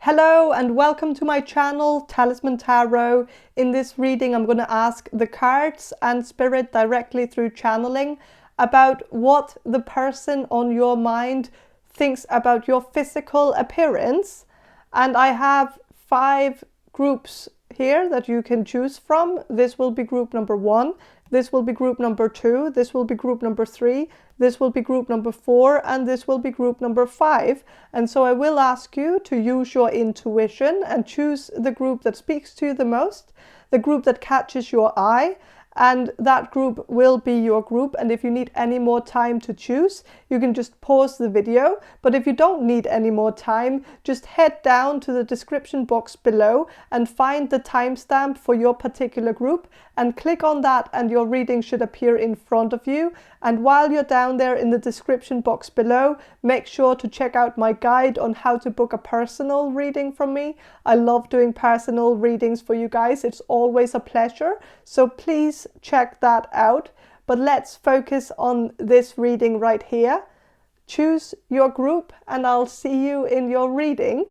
Hello and welcome to my channel, Talisman Tarot. In this reading, I'm going to ask the cards and spirit directly through channeling about what the person on your mind thinks about your physical appearance. And I have 5 groups here that you can choose from. This will be group number 1. This will be group number 2. This will be group number 3. This will be group number 4, and this will be group number 5. And so I will ask you to use your intuition and choose the group that speaks to you the most, the group that catches your eye, and that group will be your group. And if you need any more time to choose, you can just pause the video. But if you don't need any more time, just head down to the description box below and find the timestamp for your particular group and click on that, and your reading should appear in front of you. And while you're down there in the description box below, make sure to check out my guide on how to book a personal reading from me. I love doing personal readings for you guys. It's always a pleasure. So please check that out. But let's focus on this reading right here. Choose your group and I'll see you in your reading.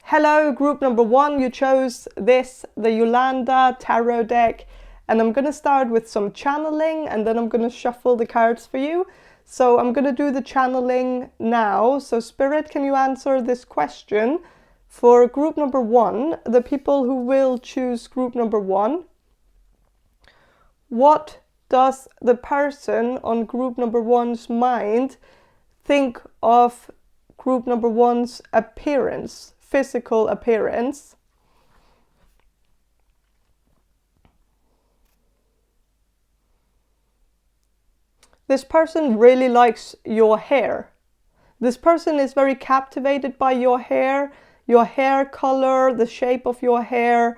Hello, group number 1, you chose this, the Jolanda Tarot deck, and I'm going to start with some channeling and then I'm going to shuffle the cards for you. So I'm going to do the channeling now. So Spirit, can you answer this question? For group number 1, the people who will choose group number 1, what does the person on group number 1's mind think of group number 1's appearance? Physical appearance. This person really likes your hair. This person is very captivated by your hair color, the shape of your hair.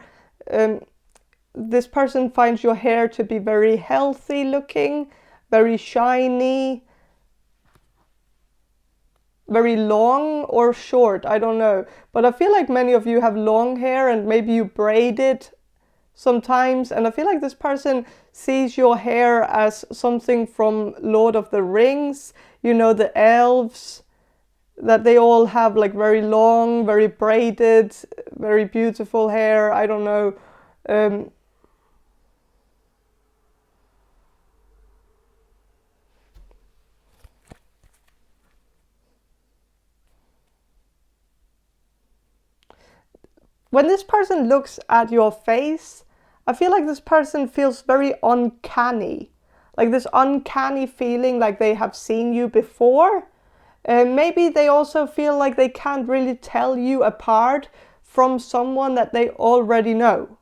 This person finds your hair to be very healthy looking, very shiny, very long or short, I don't know. But I feel like many of you have long hair and maybe you braid it sometimes. And I feel like this person sees your hair as something from Lord of the Rings. You know, the elves, that they all have like very long, very braided, very beautiful hair. I don't know. When this person looks at your face, I feel like this person feels very uncanny. Like this uncanny feeling like they have seen you before. Maybe they also feel like they can't really tell you apart from someone that they already know.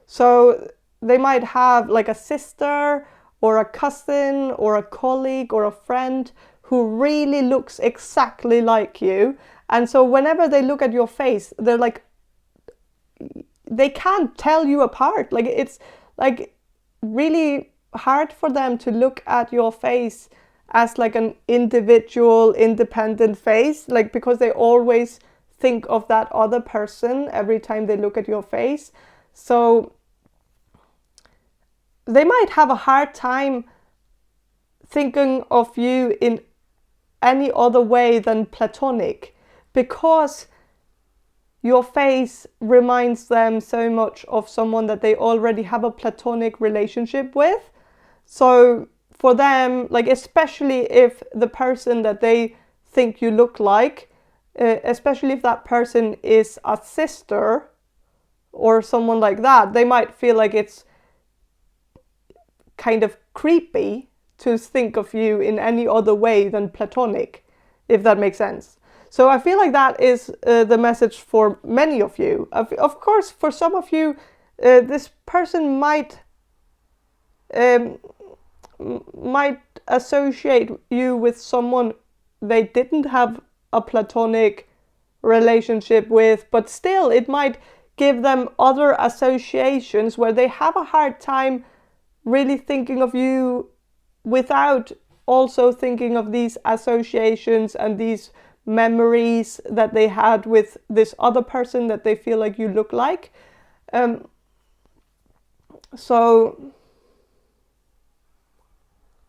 So they might have like a sister or a cousin or a colleague or a friend who really looks exactly like you. And so whenever they look at your face, they're like, they can't tell you apart. Like it's like really hard for them to look at your face as like an individual, independent face, like because they always think of that other person every time they look at your face. So they might have a hard time thinking of you in any other way than platonic, because your face reminds them so much of someone that they already have a platonic relationship with. So for them, like especially if the person that they think you look like, especially if that person is a sister or someone like that, they might feel like it's kind of creepy to think of you in any other way than platonic, if that makes sense. So I feel like that is the message for many of you. Of course, for some of you, this person might associate you with someone they didn't have a platonic relationship with, but still it might give them other associations where they have a hard time really thinking of you without also thinking of these associations and these memories that they had with this other person that they feel like you look like. So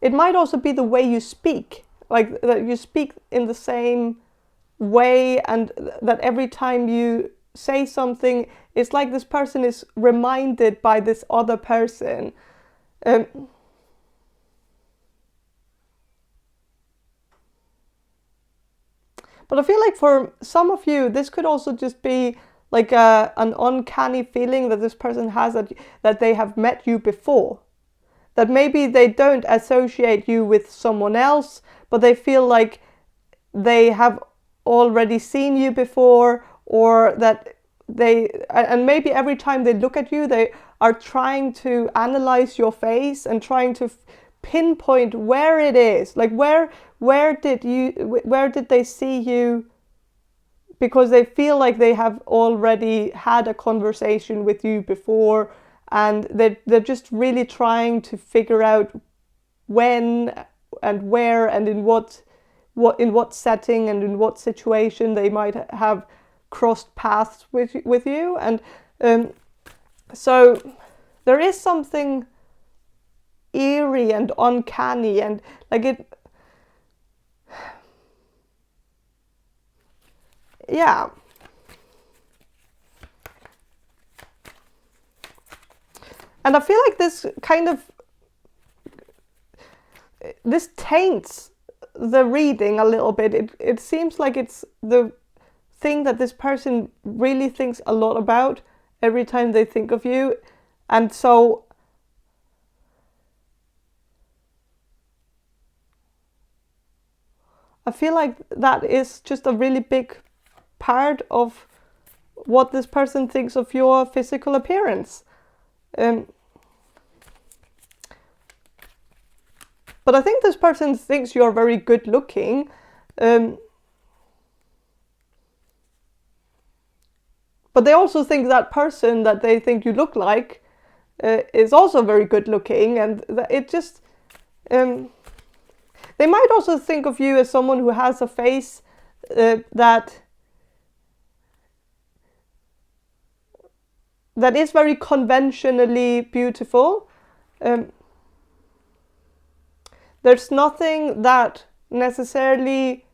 it might also be the way you speak, like that you speak in the same way, and that every time you say something, it's like this person is reminded by this other person. But I feel like for some of you, this could also just be like an uncanny feeling that this person has, that they have met you before. That maybe they don't associate you with someone else, but they feel like they have already seen you before, or that and maybe every time they look at you, they are trying to analyze your face and trying to pinpoint where it is, like where did they see you, because they feel like they have already had a conversation with you before, and they're just really trying to figure out when and where and in what setting and in what situation they might have crossed paths with you. And so there is something eerie and uncanny, and like it, yeah. And I feel like this taints the reading a little bit. It seems like it's the thing that this person really thinks a lot about every time they think of you. And so I feel like that is just a really big part of what this person thinks of your physical appearance. But I think this person thinks you're very good looking. But they also think that person that they think you look like is also very good looking. And it just... they might also think of you as someone who has a face that is very conventionally beautiful. There's nothing that necessarily,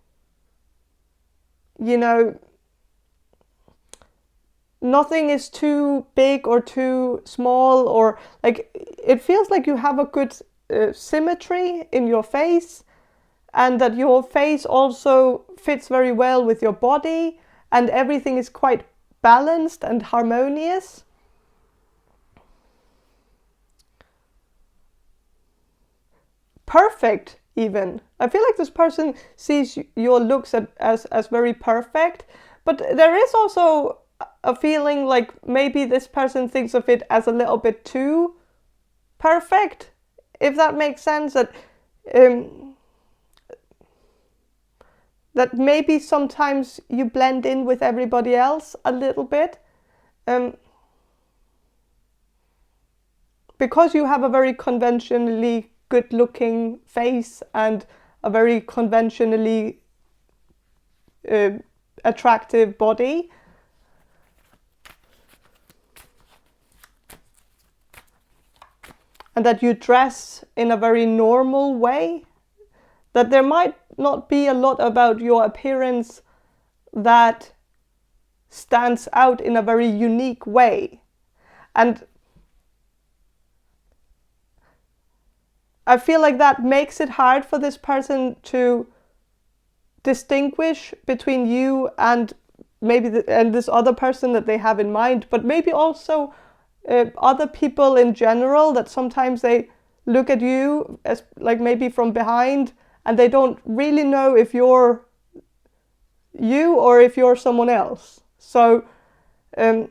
nothing is too big or too small, or like it feels like you have a good symmetry in your face, and that your face also fits very well with your body, and everything is quite balanced and harmonious. Perfect, even. I feel like this person sees your looks as very perfect, but there is also a feeling like maybe this person thinks of it as a little bit too perfect, if that makes sense. That that maybe sometimes you blend in with everybody else a little bit, because you have a very conventionally good looking face and a very conventionally attractive body. And that you dress in a very normal way, that there might not be a lot about your appearance that stands out in a very unique way. And I feel like that makes it hard for this person to distinguish between you and maybe and this other person that they have in mind, but maybe also other people in general, that sometimes they look at you as like maybe from behind, and they don't really know if you're you or if you're someone else. So I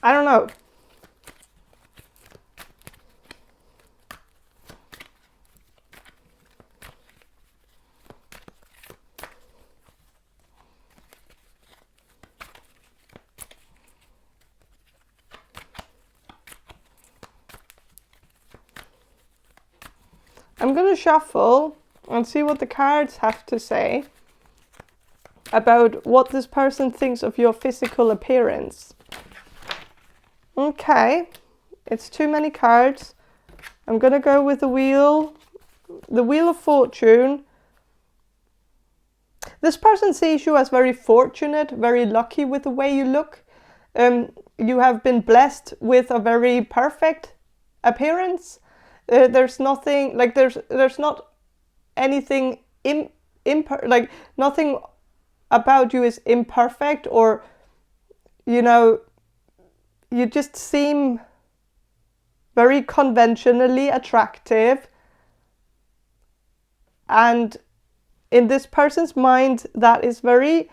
don't know. I'm going to shuffle and see what the cards have to say about what this person thinks of your physical appearance. Okay, It's too many cards. I'm going to go with the Wheel of Fortune. This person sees you as very fortunate, very lucky with the way you look. You have been blessed with a very perfect appearance. There's nothing, like there's not anything like nothing about you is imperfect, or you know, you just seem very conventionally attractive, and in this person's mind that is very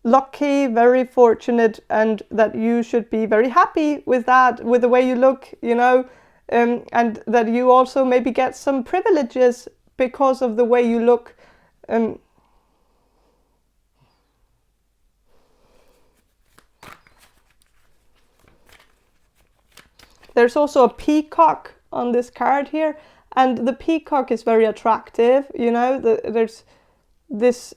lucky, very fortunate, and that you should be very happy with that, with the way you look, you know, and that you also maybe get some privileges because of the way you look. There's also a peacock on this card here, and the peacock is very attractive, you know. There's this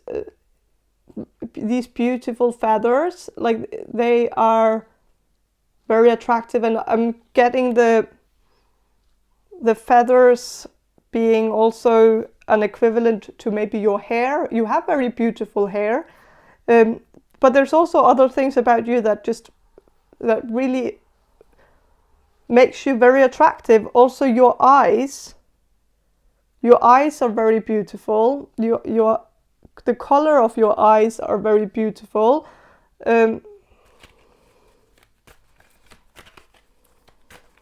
these beautiful feathers, like they are very attractive, and I'm getting the feathers being also an equivalent to maybe your hair. You have very beautiful hair, but there's also other things about you that really makes you very attractive. Also your eyes are very beautiful. The color of your eyes are very beautiful.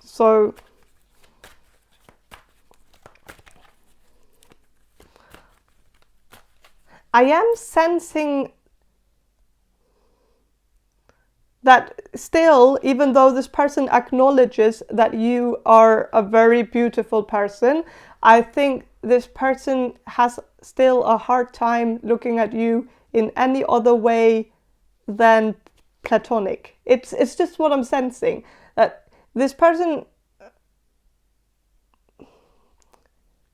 So I am sensing that still, even though this person acknowledges that you are a very beautiful person, I think this person has still a hard time looking at you in any other way than platonic. It's just what I'm sensing, that this person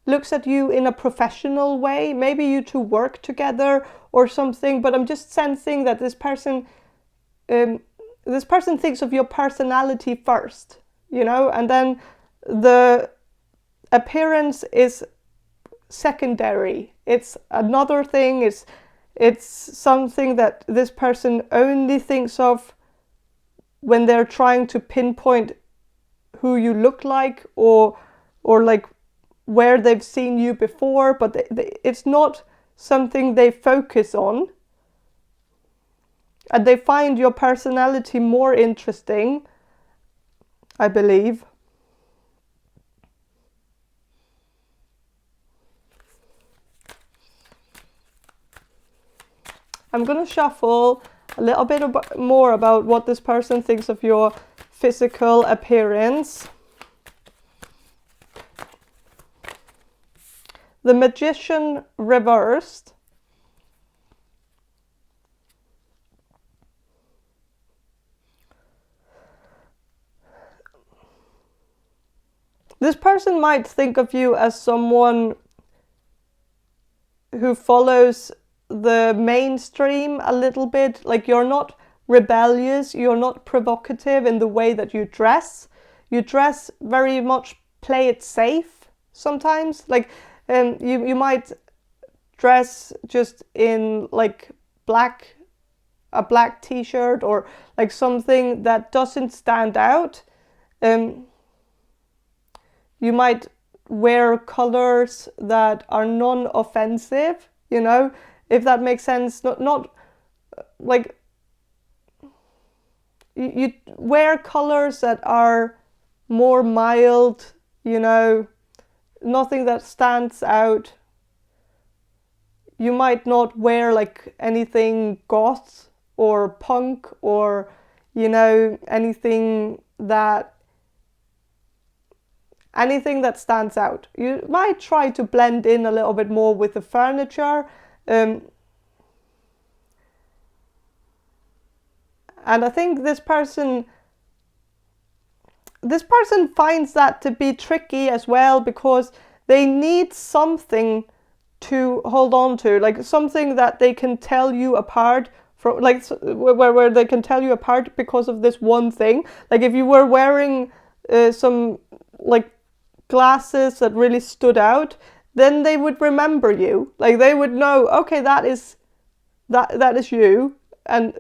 looks at you in a professional way. Maybe you two work together or something, but I'm just sensing that this person thinks of your personality first, you know, and then the appearance is secondary. It's another thing. It's something that this person only thinks of when they're trying to pinpoint who you look like, or like where they've seen you before, but it's not something they focus on. And they find your personality more interesting, I believe. I'm going to shuffle a little bit more about what this person thinks of your physical appearance. The Magician reversed. This person might think of you as someone who follows the mainstream a little bit. Like, you're not rebellious, you're not provocative in the way that you dress. You dress very much, play it safe sometimes. Like, you might dress just in like a black t-shirt, or like something that doesn't stand out. You might wear colors that are non-offensive, you know, if that makes sense. Not like you wear colors that are more mild, you know, nothing that stands out. You might not wear like anything goth or punk, or, you know, anything that stands out. You might try to blend in a little bit more with the furniture. And I think this person finds that to be tricky as well, because they need something to hold on to, like something that they can tell you apart from, like where they can tell you apart because of this one thing. Like if you were wearing some like glasses that really stood out, then they would remember you. Like they would know, okay, that is you, and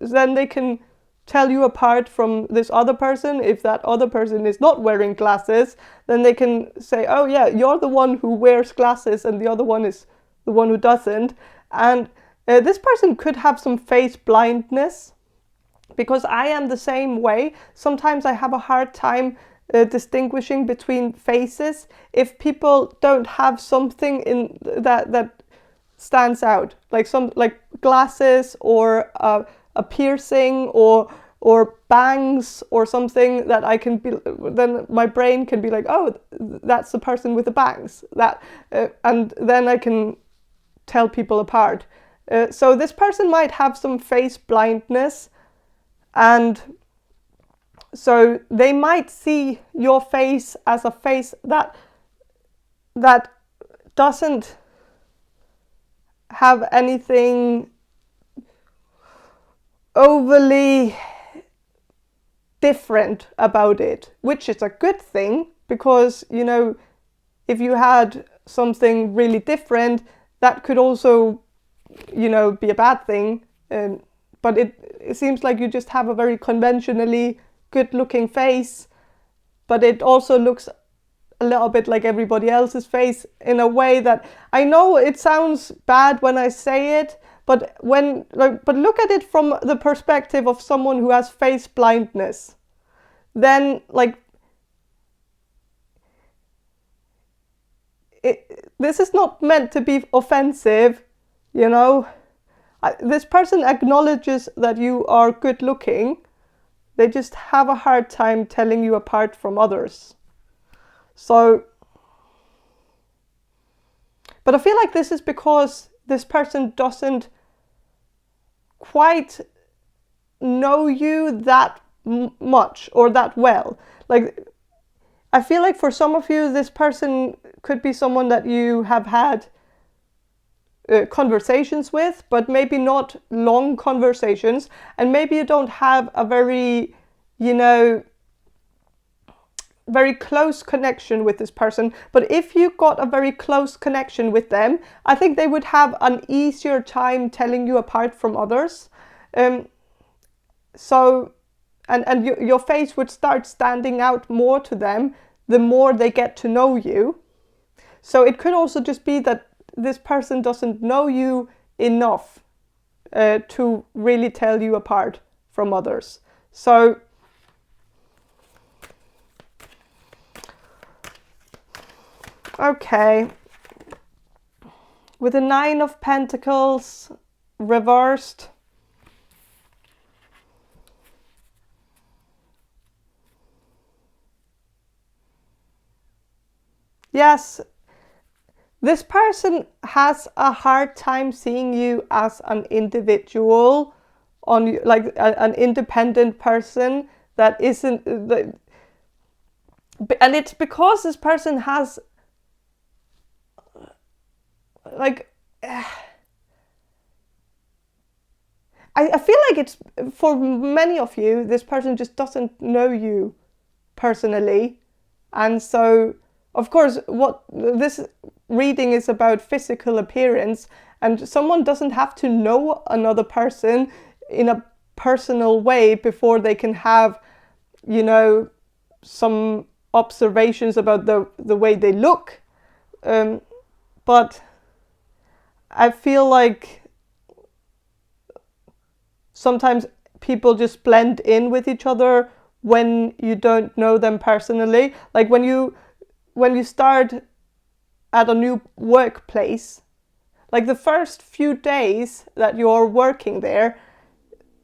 then they can tell you apart from this other person. If that other person is not wearing glasses, then they can say, oh yeah, you're the one who wears glasses and the other one is the one who doesn't. And this person could have some face blindness, because I am the same way. Sometimes I have a hard time distinguishing between faces if people don't have something in that stands out, like glasses or a piercing or bangs or something that I can be, then my brain can be like, oh, that's the person with the bangs, and then I can tell people apart. So this person might have some face blindness, and so they might see your face as a face that doesn't have anything overly different about it, which is a good thing, because, you know, if you had something really different, that could also, you know, be a bad thing. But it seems like you just have a very conventionally good looking face, but it also looks a little bit like everybody else's face in a way that, I know it sounds bad when I say it, but look at it from the perspective of someone who has face blindness. Then this is not meant to be offensive, you know. This person acknowledges that you are good looking. They just have a hard time telling you apart from others. So, but I feel like this is because this person doesn't quite know you that much or that well. Like, I feel like for some of you, this person could be someone that you have had conversations with, but maybe not long conversations, and maybe you don't have a very, you know, very close connection with this person. But if you got a very close connection with them, I think they would have an easier time telling you apart from others. So, and your face would start standing out more to them the more they get to know you. So it could also just be that this person doesn't know you enough to really tell you apart from others. So okay, with the 9 of Pentacles reversed, yes, this person has a hard time seeing you as an individual, like an independent person that isn't, and it's because this person has like, I feel like it's, for many of you, this person just doesn't know you personally. And so, of course, what this reading is about physical appearance, and someone doesn't have to know another person in a personal way before they can have, you know, some observations about the way they look. But I feel like sometimes people just blend in with each other when you don't know them personally. Like when you start at a new workplace, like the first few days that you're working there,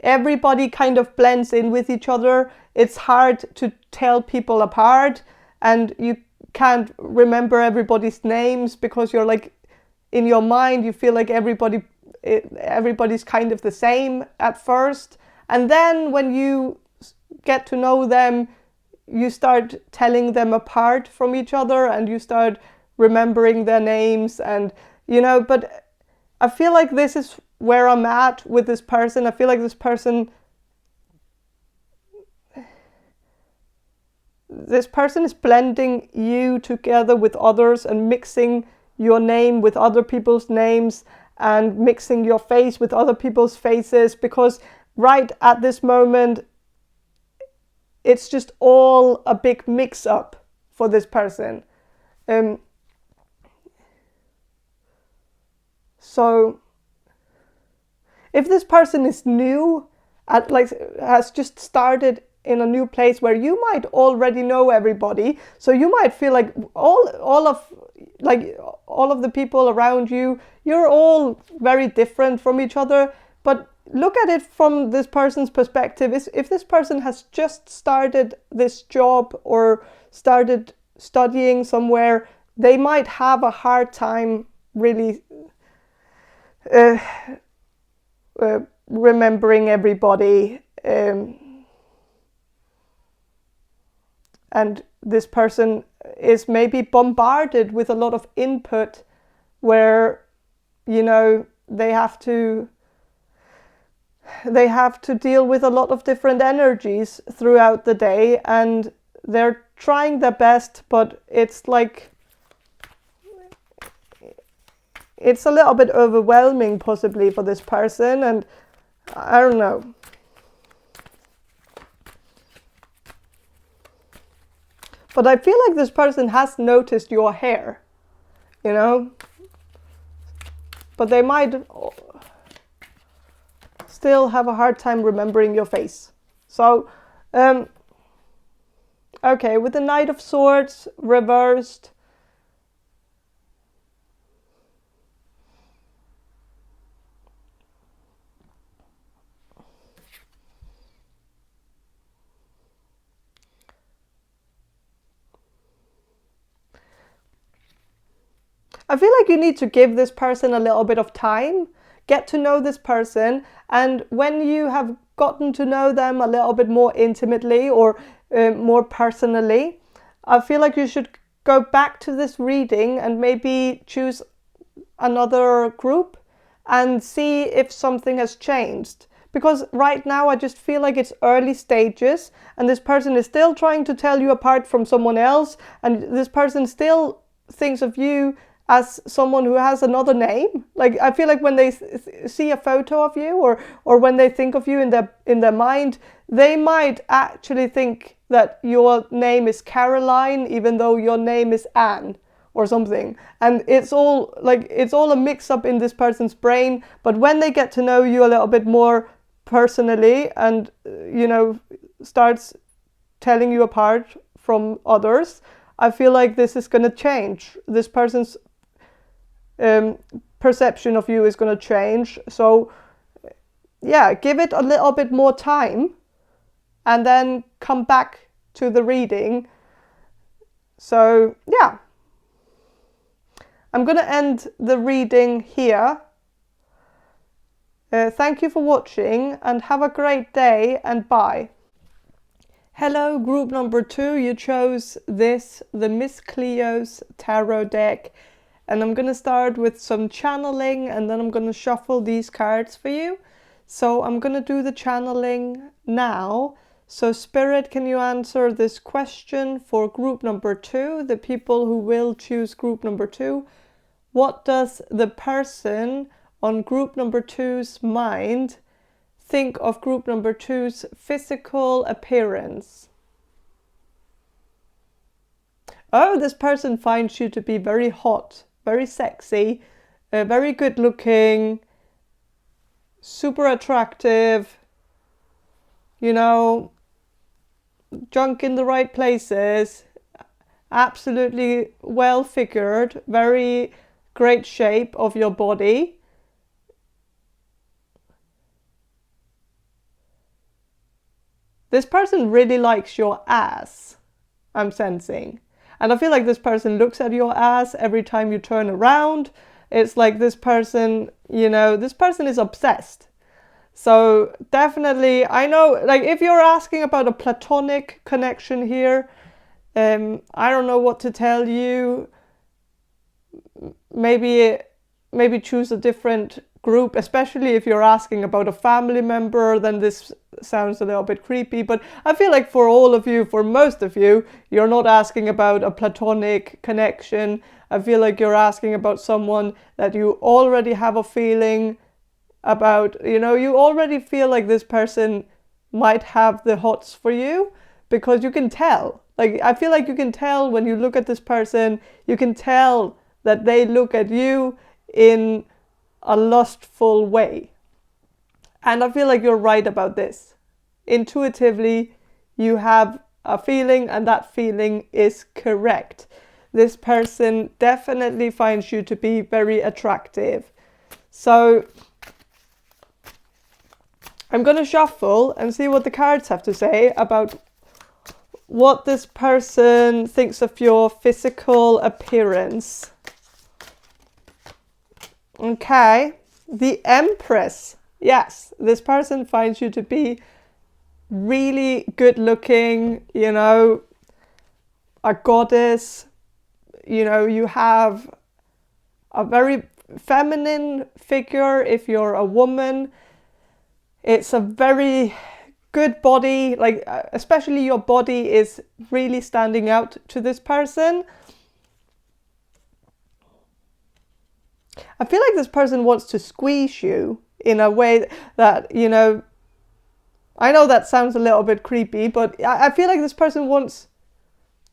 everybody kind of blends in with each other. It's hard to tell people apart, and you can't remember everybody's names because you're like, in your mind, you feel like everybody's kind of the same at first. And then when you get to know them, you start telling them apart from each other, and you start remembering their names, and, you know, but I feel like this is where I'm at with this person. I feel like this person this person is blending you together with others and mixing your name with other people's names and mixing your face with other people's faces, because right at this moment it's just all a big mix up for this person. So if this person is new, has just started in a new place where you might already know everybody, so you might feel like all of the people around you, you're all very different from each other. But look at it from this person's perspective. If this person has just started this job or started studying somewhere, they might have a hard time really remembering everybody, and this person is maybe bombarded with a lot of input where, you know, they have to deal with a lot of different energies throughout the day, and they're trying their best, but it's like it's a little bit overwhelming possibly for this person, and I don't know. But I feel like this person has noticed your hair, you know, but they might still have a hard time remembering your face. So, okay, with the Knight of Swords reversed, I feel like you need to give this person a little bit of time, get to know this person, and when you have gotten to know them a little bit more intimately or more personally, I feel like you should go back to this reading and maybe choose another group and see if something has changed. Because right now I just feel like it's early stages and this person is still trying to tell you apart from someone else, and this person still thinks of you as someone who has another name. Like, I feel like when they see a photo of you or when they think of you in their mind, they might actually think that your name is Caroline even though your name is Anne or something. And it's all a mix up in this person's brain. But when they get to know you a little bit more personally and you know, starts telling you apart from others, I feel like this is going to change. This person's perception of you is going to change. So yeah, give it a little bit more time and then come back to the reading. So yeah, I'm going to end the reading here. Thank you for watching and have a great day, and bye. Hello, group number 2. You chose the Miss Cleo's tarot deck. And I'm going to start with some channeling, and then I'm going to shuffle these cards for you. So I'm going to do the channeling now. So Spirit, can you answer this question for group number 2, the people who will choose group number 2? What does the person on group number 2's mind think of group number 2's physical appearance? Oh, this person finds you to be very hot, very sexy, very good looking, super attractive, you know, junk in the right places, absolutely well figured, very great shape of your body. This person really likes your ass, I'm sensing. And I feel like this person looks at your ass every time you turn around. It's like this person, you know, this person is obsessed. So definitely, I know, like if you're asking about a platonic connection here, I don't know what to tell you. Maybe choose a different group, especially if you're asking about a family member, then this sounds a little bit creepy. But I feel like for all of you, for most of you, you're not asking about a platonic connection. I feel like you're asking about someone that you already have a feeling about, you know, you already feel like this person might have the hots for you, because you can tell. Like, I feel like you can tell when you look at this person, you can tell that they look at you in a lustful way. And I feel like you're right about this. Intuitively, you have a feeling, and that feeling is correct. This person definitely finds you to be very attractive. So I'm going to shuffle and see what the cards have to say about what this person thinks of your physical appearance. Okay, the Empress. Yes, this person finds you to be really good looking, you know, a goddess. You know, you have a very feminine figure if you're a woman. It's a very good body, like especially your body is really standing out to this person. I feel like this person wants to squeeze you in a way that, you know, I know that sounds a little bit creepy, but I feel like this person wants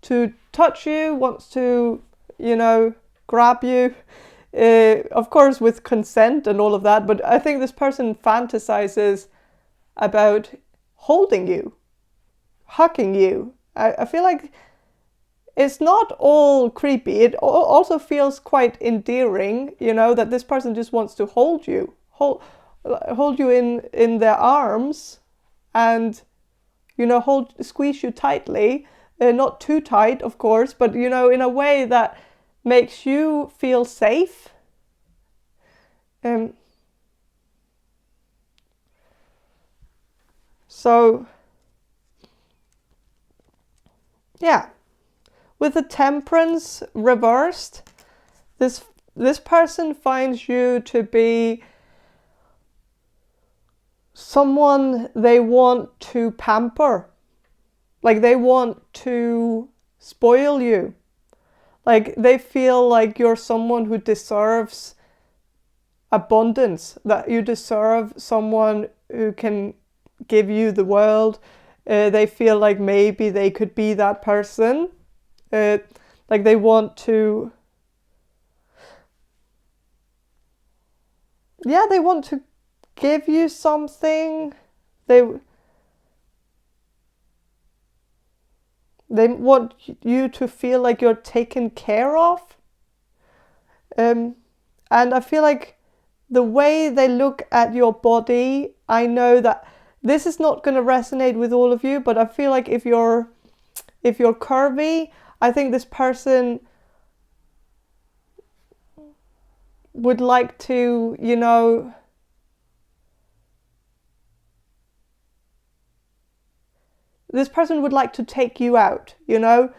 to touch you, wants to, you know, grab you, of course with consent and all of that, but I think this person fantasizes about holding you, hugging you. I feel like it's not all creepy. It also feels quite endearing, you know, that this person just wants to hold you, hold you in their arms, and, you know, squeeze you tightly, not too tight, of course, but, you know, in a way that makes you feel safe. So, yeah, with the Temperance reversed, this person finds you to be someone they want to pamper. Like, they want to spoil you. Like, they feel like you're someone who deserves abundance, that you deserve someone who can give you the world. They feel like maybe they could be that person. Like, they want to, yeah, they want to give you something. They want you to feel like you're taken care of. And I feel like the way they look at your body, I know that this is not going to resonate with all of you, but I feel like if you're curvy, I think this person would like to, you know, this person would like to take you out, you know,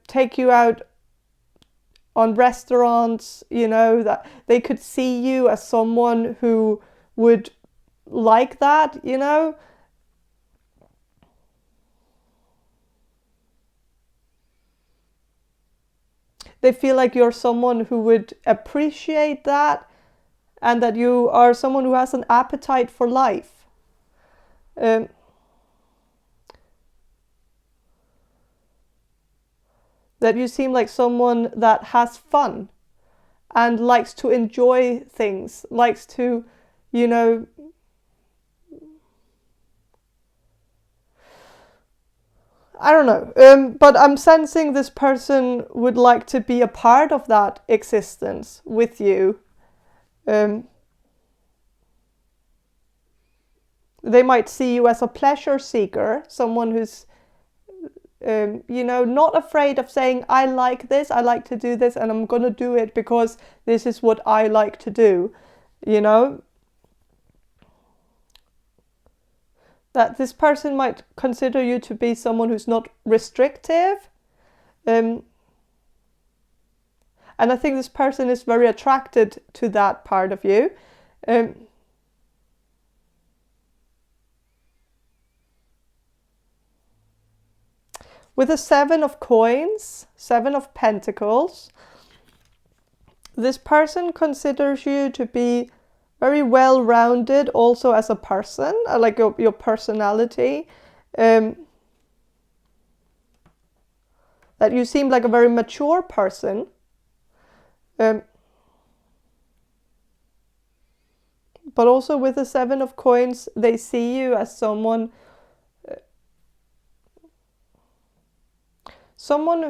take you out on restaurants, you know, that they could see you as someone who would like that, you know. They feel like you're someone who would appreciate that, and that you are someone who has an appetite for life. That you seem like someone that has fun and likes to enjoy things, likes to, you know, I don't know, but I'm sensing this person would like to be a part of that existence with you. They might see you as a pleasure seeker, someone who's, you know, not afraid of saying, I like this, I like to do this, and I'm going to do it because this is what I like to do, you know. That this person might consider you to be someone who's not restrictive. And I think this person is very attracted to that part of you. With the 7 of coins, 7 of pentacles, this person considers you to be very well-rounded also as a person, like your personality. That you seem like a very mature person. But also with the 7 of coins, they see you as someone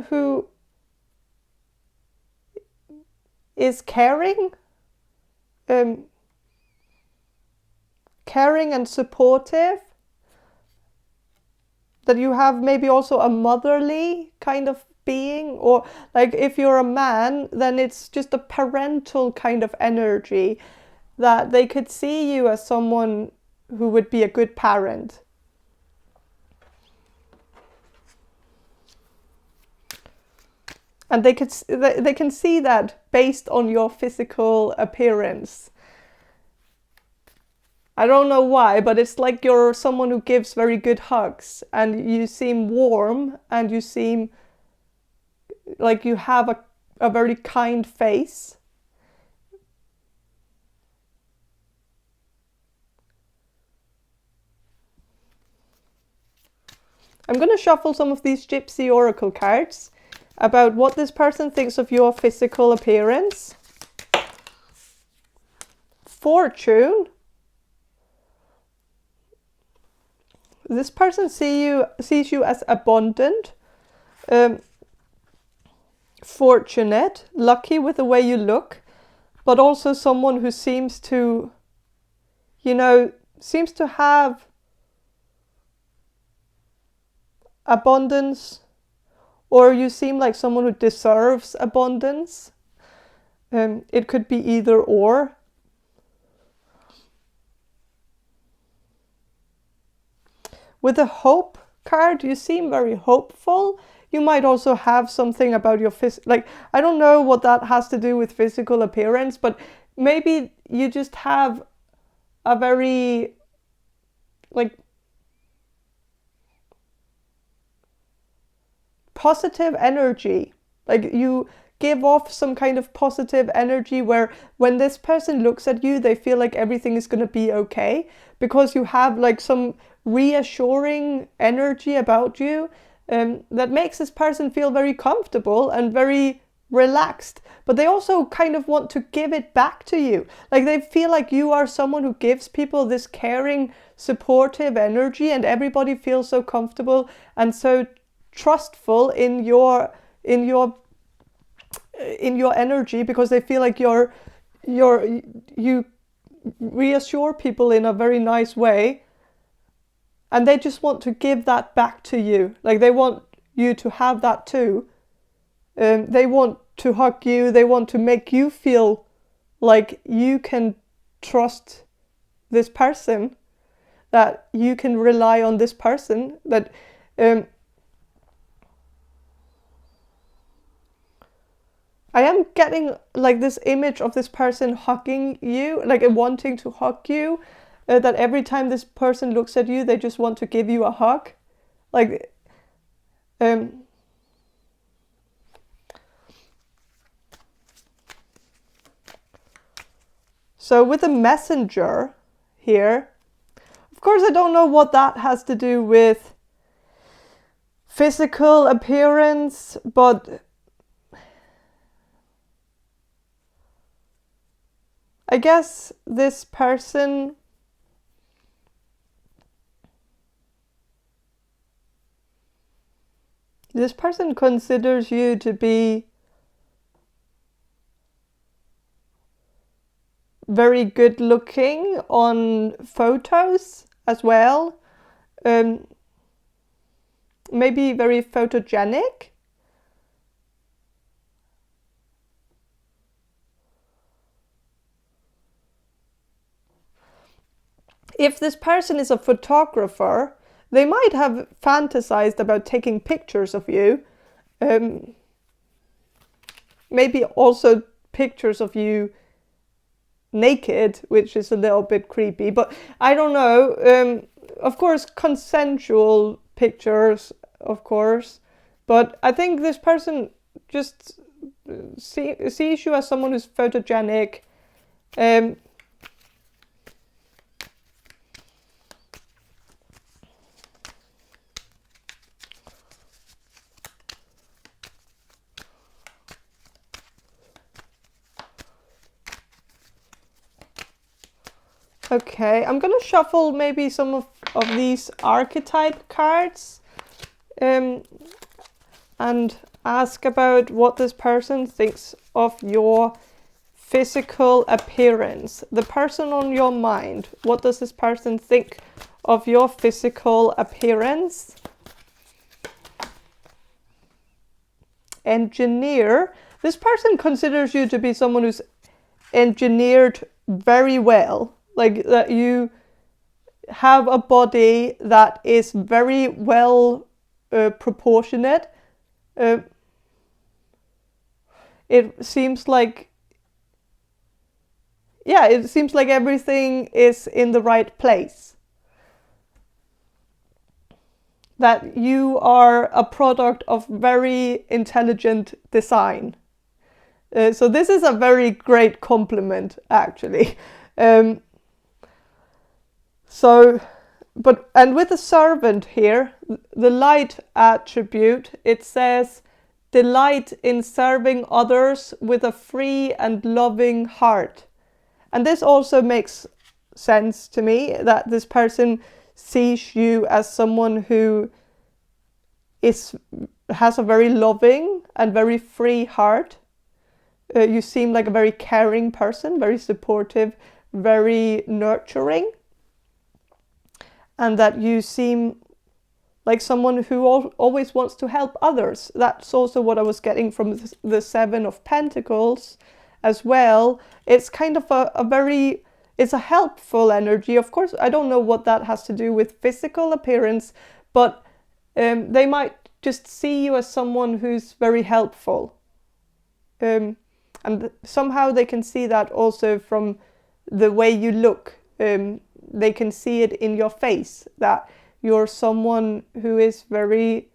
who is caring, caring and supportive, that you have maybe also a motherly kind of being, or like if you're a man, then it's just a parental kind of energy, that they could see you as someone who would be a good parent. And they can see that based on your physical appearance. I don't know why, but it's like you're someone who gives very good hugs, and you seem warm, and you seem like you have a very kind face. I'm going to shuffle some of these Gypsy Oracle cards about what this person thinks of your physical appearance. Fortune. This person sees you as abundant, fortunate, lucky with the way you look, but also someone who seems to, seems to have abundance, or you seem like someone who deserves abundance. It could be either or. With the hope card, you seem very hopeful. You might also have something about your I don't know what that has to do with physical appearance, but maybe you just have a very positive energy. Like you give off some kind of positive energy where when this person looks at you, they feel like everything is going to be okay, because you have like some reassuring energy about you that makes this person feel very comfortable and very relaxed. But they also kind of want to give it back to you. Like they feel like you are someone who gives people this caring, supportive energy, and everybody feels so comfortable and so trustful in your energy, because they feel like you reassure people in a very nice way, and they just want to give that back to you. Like they want you to have that too. They want to hug you. They want to make you feel like you can trust this person, that you can rely on this person, that I am getting like this image of this person hugging you, like wanting to hug you, that every time this person looks at you, they just want to give you a hug. Like, so with the messenger here, of course, I don't know what that has to do with physical appearance, but I guess this person considers you to be very good looking on photos as well. Maybe very photogenic. If this person is a photographer, they might have fantasized about taking pictures of you. Maybe also pictures of you naked, which is a little bit creepy, but I don't know. Of course, consensual pictures, of course, but I think this person just sees you as someone who's photogenic. Okay, I'm gonna shuffle maybe some of these archetype cards and ask about what this person thinks of your physical appearance. The person on your mind, what does this person think of your physical appearance? Engineer. This person considers you to be someone who's engineered very well. Like that you have a body that is very well proportionate. It seems like, yeah, it seems like everything is in the right place. That you are a product of very intelligent design. So this is a very great compliment, actually. And with the servant here, the light attribute, it says, delight in serving others with a free and loving heart. And this also makes sense to me, that this person sees you as someone who has a very loving and very free heart. You seem like a very caring person, very supportive, very nurturing. And that you seem like someone who always wants to help others. That's also what I was getting from the Seven of Pentacles as well. It's kind of it's a helpful energy. Of course, I don't know what that has to do with physical appearance, but they might just see you as someone who's very helpful. And somehow they can see that also from the way you look. They can see it in your face, that you're someone who is very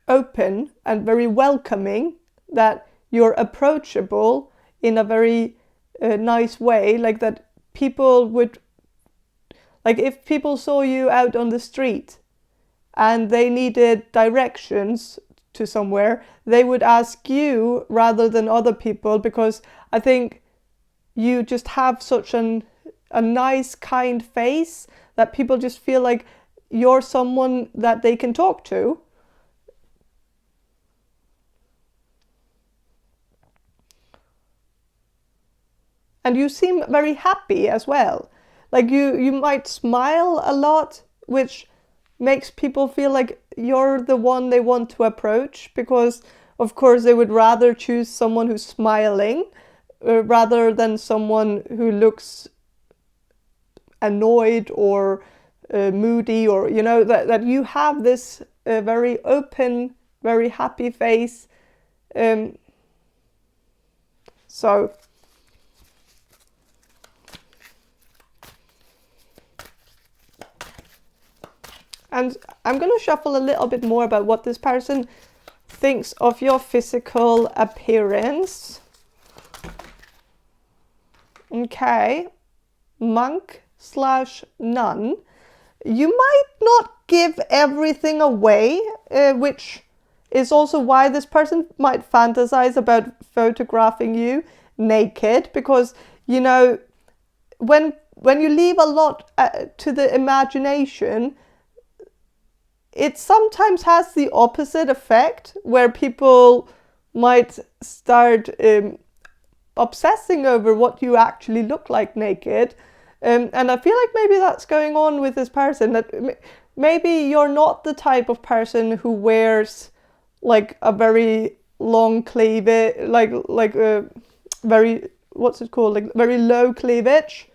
open and very welcoming, that you're approachable in a very nice way, like that people would, like if people saw you out on the street and they needed directions to somewhere, they would ask you rather than other people, because I think you just have such a nice, kind face that people just feel like you're someone that they can talk to. And you seem very happy as well. Like you might smile a lot, which makes people feel like you're the one they want to approach, because of course they would rather choose someone who's smiling rather than someone who looks annoyed or moody, or that you have this very open, very happy face. So and I'm going to shuffle a little bit more about what this person thinks of your physical appearance. Okay, monk/nun. You might not give everything away, which is also why this person might fantasize about photographing you naked, because when you leave a lot to the imagination, it sometimes has the opposite effect, where people might start obsessing over what you actually look like naked. And I feel like maybe that's going on with this person, that maybe you're not the type of person who wears like a very long cleavage, like a very, what's it called, like very low cleavage,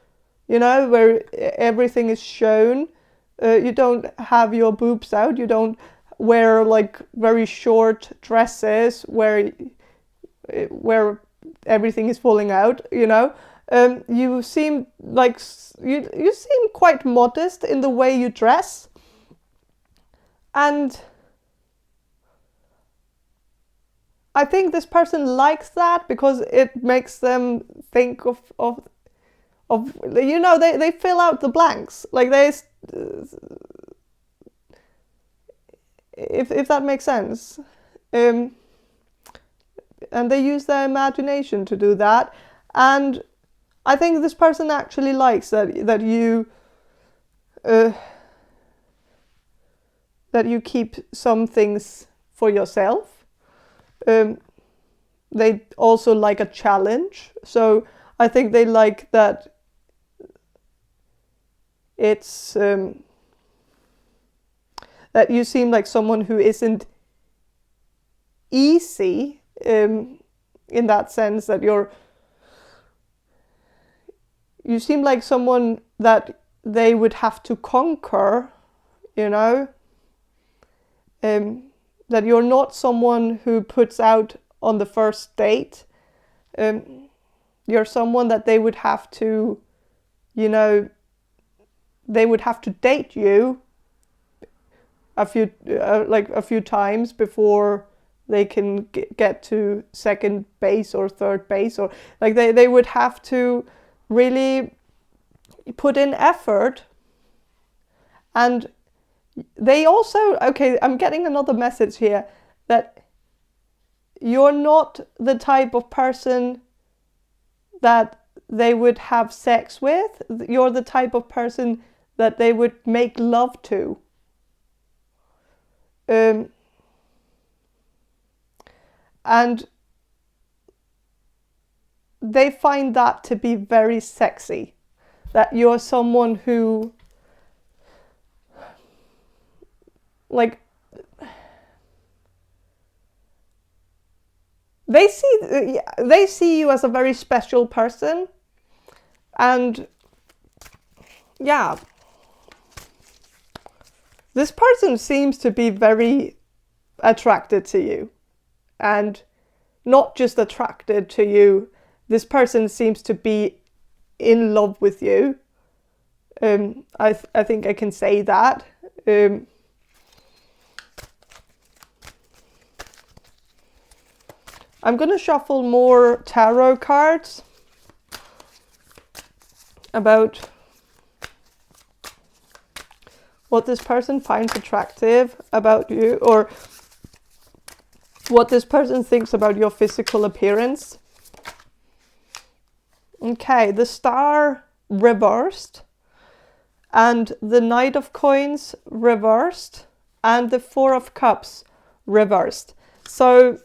where everything is shown. You don't have your boobs out. You don't wear like very short dresses where everything is falling out, you know. You seem like you seem quite modest in the way you dress, and I think this person likes that because it makes them think of you know, they fill out the blanks, like if that makes sense, and they use their imagination to do that. And I think this person actually likes that you keep some things for yourself. They also like a challenge, so I think they like that it's that you seem like someone who isn't easy, in that sense that you seem like someone that they would have to conquer, you know. That you're not someone who puts out on the first date. You're someone that they would have to, you know, they would have to date you a few times before they can get to second base or third base, or like they would have to really put in effort. And they also, okay, I'm getting another message here, that you're not the type of person that they would have sex with. You're the type of person that they would make love to. And they find that to be very sexy, that you're someone who, like, they see you as a very special person. And yeah, this person seems to be very attracted to you, and not just attracted to you, this person seems to be in love with you. I think I can say that. I'm going to shuffle more tarot cards about what this person finds attractive about you, or what this person thinks about your physical appearance. Okay, the Star reversed, and the Knight of Coins reversed, and the Four of Cups reversed. So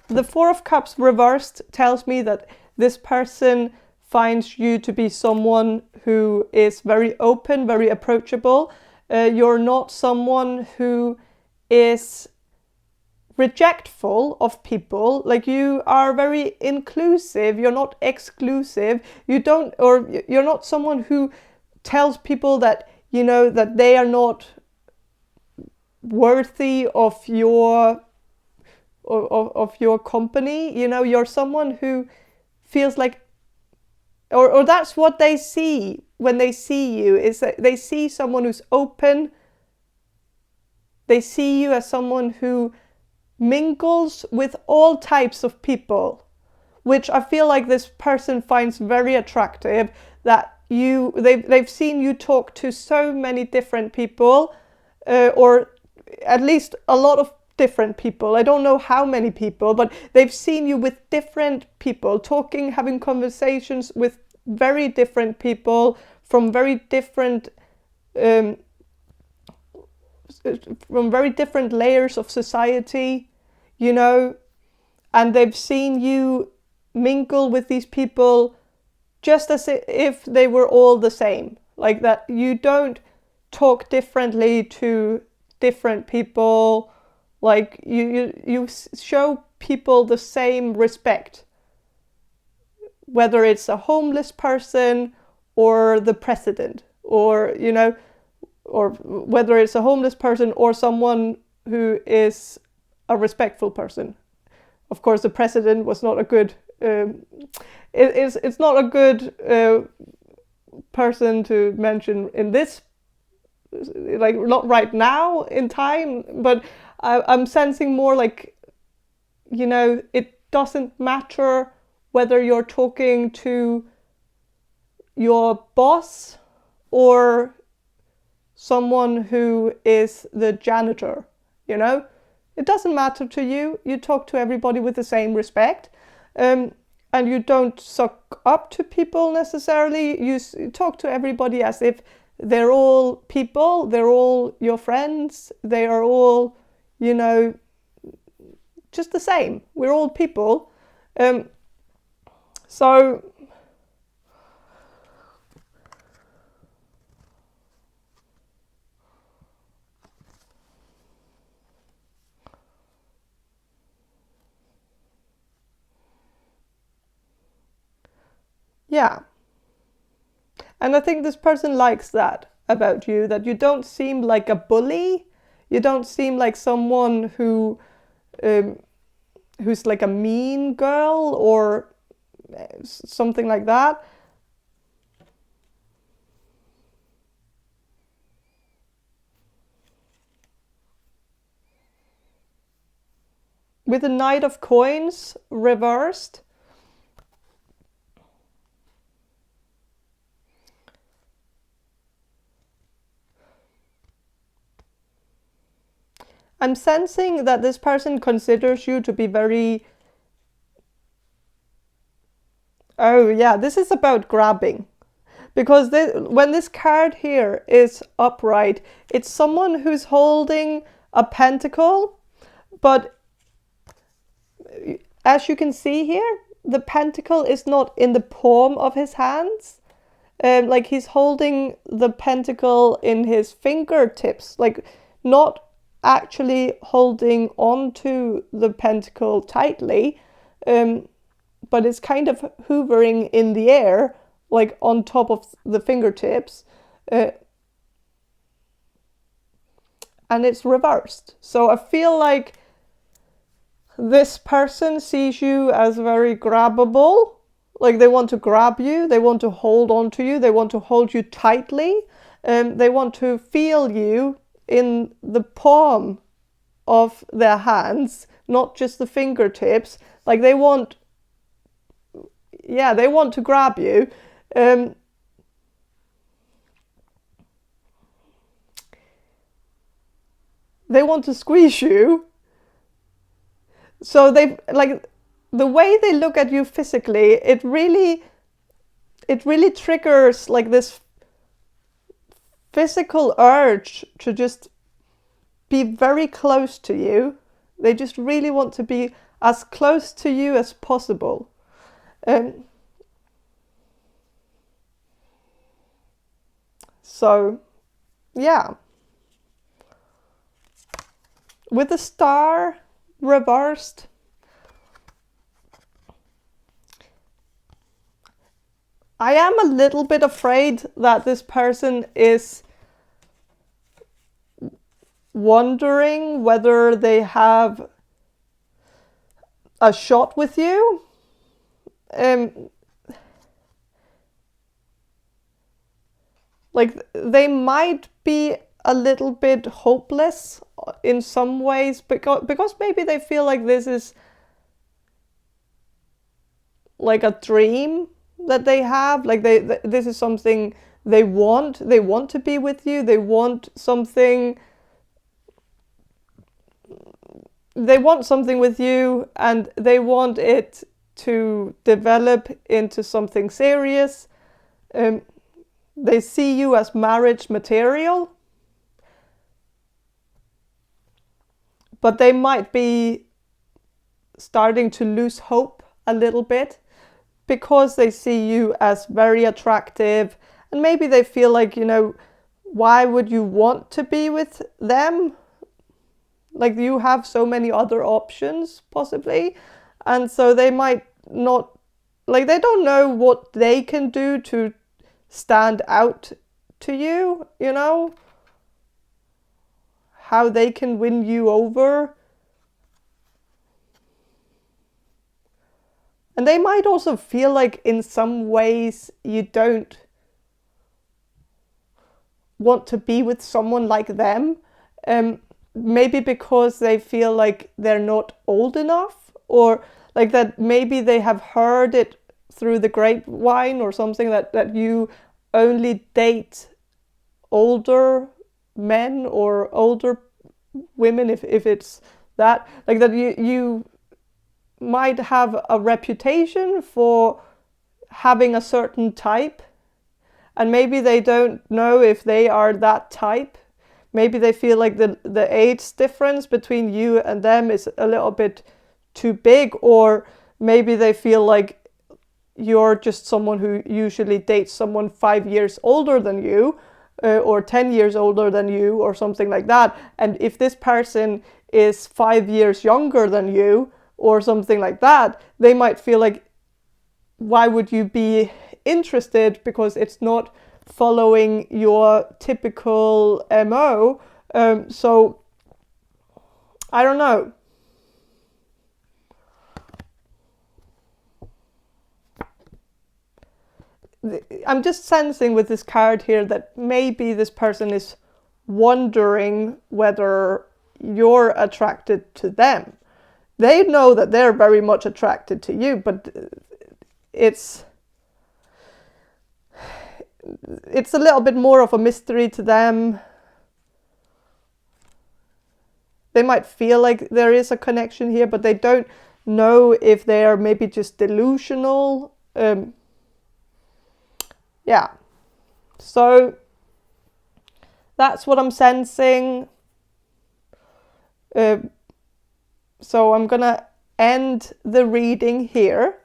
the Four of Cups reversed tells me that this person finds you to be someone who is very open, very approachable. You're not someone who is rejectful of people. Like, you are very inclusive. You're not exclusive. You're not someone who tells people that, you know, that they are not worthy of your company. You know, you're someone who feels like, or that's what they see when they see you, is that they see someone who's open. They see you as someone who mingles with all types of people, which I feel like this person finds very attractive, that they've seen you talk to so many different people, or at least a lot of different people. I don't know how many people, but they've seen you with different people, talking, having conversations with very different people from very different layers of society, you know. And they've seen you mingle with these people just as if they were all the same, like that you don't talk differently to different people. Like you show people the same respect, whether it's a homeless person or the president, or, you know, or whether it's a homeless person or someone who is a respectful person. Of course, the president was not a good it's not a good person to mention in this, like not right now in time, but I'm sensing more like, you know, it doesn't matter whether you're talking to your boss or someone who is the janitor, you know? It doesn't matter to you. You talk to everybody with the same respect. And you don't suck up to people necessarily. You talk to everybody as if they're all people, they're all your friends, they are all, you know, just the same. We're all people. So yeah. And I think this person likes that about you, that you don't seem like a bully. You don't seem like someone who's like a mean girl or something like that. With the Knight of Coins reversed, I'm sensing that this person considers you to be very... Oh yeah, this is about grabbing. Because when this card here is upright, it's someone who's holding a pentacle, but as you can see here, the pentacle is not in the palm of his hands. Like he's holding the pentacle in his fingertips, like not actually holding onto the pentacle tightly, but it's kind of hovering in the air, like on top of the fingertips, and it's reversed. So I feel like this person sees you as very grabbable, like they want to grab you, they want to hold on to you, they want to hold you tightly, they want to feel you in the palm of their hands, not just the fingertips. Like they want to grab you. They want to squeeze you. So they, like, the way they look at you physically, it really triggers like this physical urge to just be very close to you. They just really want to be as close to you as possible. So, yeah. With the star reversed, I am a little bit afraid that this person is wondering whether they have a shot with you. Like they might be a little bit hopeless in some ways, because maybe they feel like this is like a dream that they have, like this is something they want to be with you, they want something with you, and they want it to develop into something serious. They see you as marriage material, but they might be starting to lose hope a little bit because they see you as very attractive, and maybe they feel like, you know, why would you want to be with them? Like you have so many other options possibly, and so they might not, like they don't know what they can do to stand out to you, you know, how they can win you over. And they might also feel like in some ways you don't want to be with someone like them. Maybe because they feel like they're not old enough, or like that maybe they have heard it through the grapevine or something, that you only date older men or older women, if it's that, like that you might have a reputation for having a certain type, and maybe they don't know if they are that type. Maybe they feel like the age difference between you and them is a little bit too big, or maybe they feel like you're just someone who usually dates someone 5 years older than you, or 10 years older than you, or something like that. And if this person is 5 years younger than you, or something like that, they might feel like, why would you be interested, because it's not following your typical MO. So I don't know. I'm just sensing with this card here that maybe this person is wondering whether you're attracted to them. They know that they're very much attracted to you, but it's a little bit more of a mystery to them. They might feel like there is a connection here, but they don't know if they are maybe just delusional. Yeah. So that's what I'm sensing. So I'm gonna end the reading here.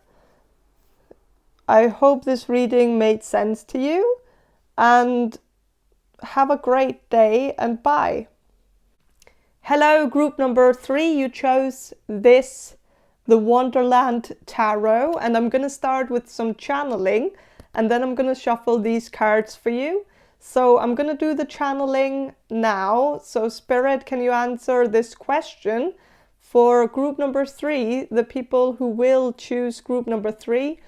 I hope this reading made sense to you, and have a great day, and bye. Hello, group number 3. You chose the Wonderland Tarot, and I'm going to start with some channeling, and then I'm going to shuffle these cards for you. So I'm going to do the channeling now. So Spirit, can you answer this question for group number 3, the people who will choose group number 3?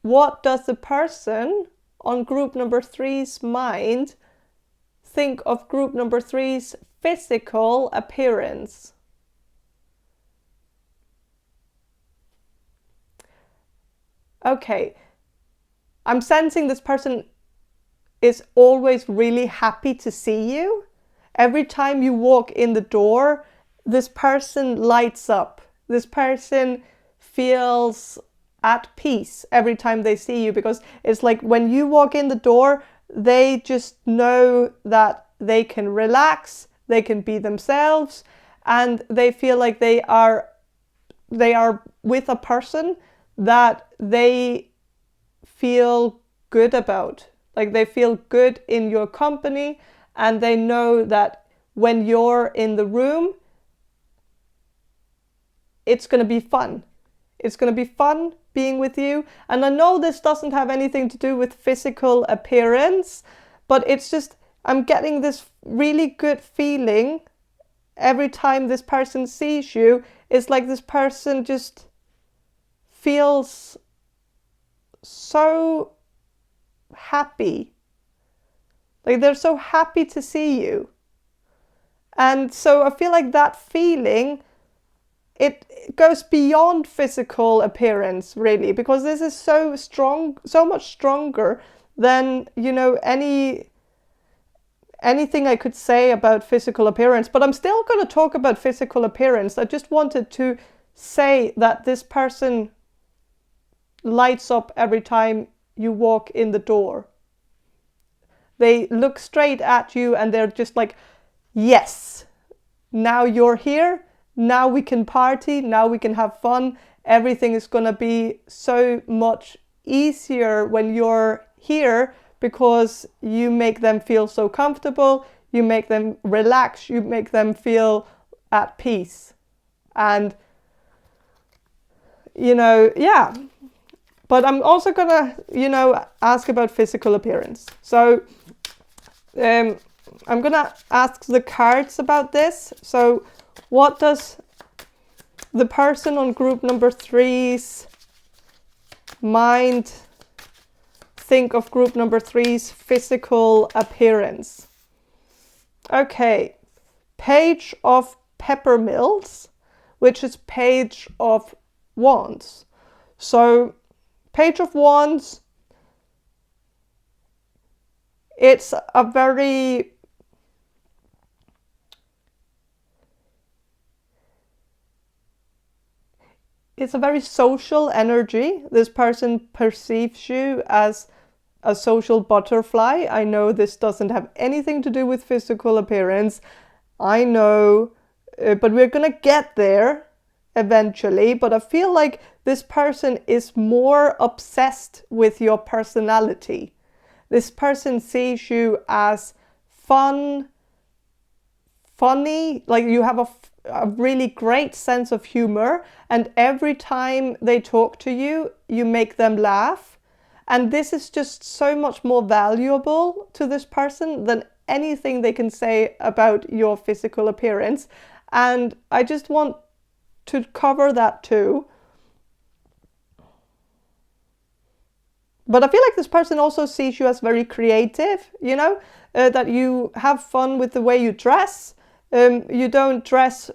What does the person on group number 3's mind think of group number 3's physical appearance? Okay, I'm sensing this person is always really happy to see you. Every time you walk in the door, this person lights up. This person feels at peace every time they see you, because it's like when you walk in the door, they just know that they can relax, they can be themselves, and they feel like they are with a person that they feel good about. Like they feel good in your company, and they know that when you're in the room, it's going to be fun. It's going to be fun being with you. And I know this doesn't have anything to do with physical appearance, but it's just, I'm getting this really good feeling every time this person sees you. It's like this person just feels so happy. Like they're so happy to see you. And so I feel like that feeling, it goes beyond physical appearance, really, because this is so strong, so much stronger than, anything I could say about physical appearance. But I'm still going to talk about physical appearance. I just wanted to say that this person lights up every time you walk in the door. They look straight at you and they're just like, yes, now you're here. Now we can party, now we can have fun. Everything is going to be so much easier when you're here, because you make them feel so comfortable, you make them relax, you make them feel at peace. And, yeah. But I'm also going to, ask about physical appearance. So I'm going to ask the cards about this. So what does the person on group number 3's might think of group number 3's physical appearance. Okay, Page of Peppermills, which is Page of Wands. So Page of Wands, it's a very social energy. This person perceives you as a social butterfly. I know this doesn't have anything to do with physical appearance. I know, but we're gonna get there eventually. But I feel like this person is more obsessed with your personality. This person sees you as funny, like you have a really great sense of humor, and every time they talk to you, you make them laugh. And this is just so much more valuable to this person than anything they can say about your physical appearance. And I just want to cover that too. But I feel like this person also sees you as very creative, you know, that you have fun with the way you dress. You don't dress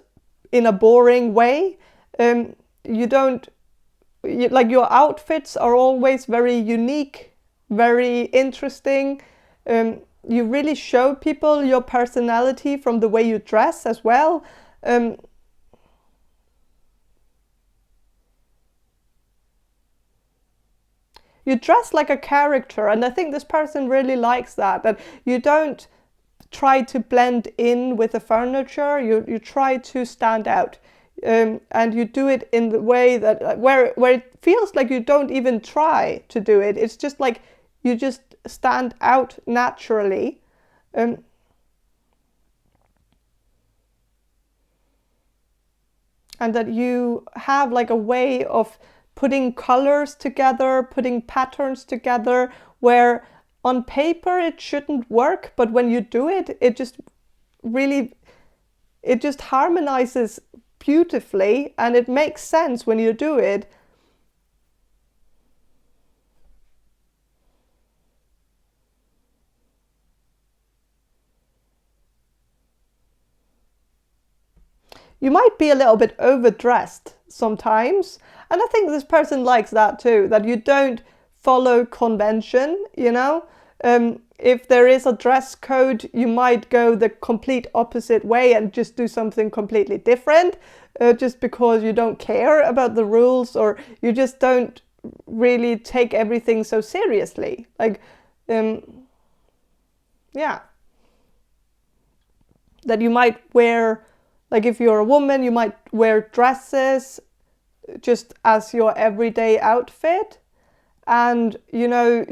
in a boring way. Like your outfits are always very unique, very interesting. You really show people your personality from the way you dress as well. You dress like a character, and I think this person really likes that you don't try to blend in with the furniture. You try to stand out, and you do it in the way that where it feels like you don't even try to do it. It's just like you just stand out naturally. And that you have like a way of putting colors together, putting patterns together, where on paper it shouldn't work, but when you do it, it just harmonizes beautifully, and it makes sense when you do it. You might be a little bit overdressed sometimes, and I think this person likes that too, that you don't follow convention, you know. If there is a dress code, you might go the complete opposite way and just do something completely different, just because you don't care about the rules, or you just don't really take everything so seriously. Like, yeah. That you might wear, like if you're a woman, you might wear dresses just as your everyday outfit. And, you know,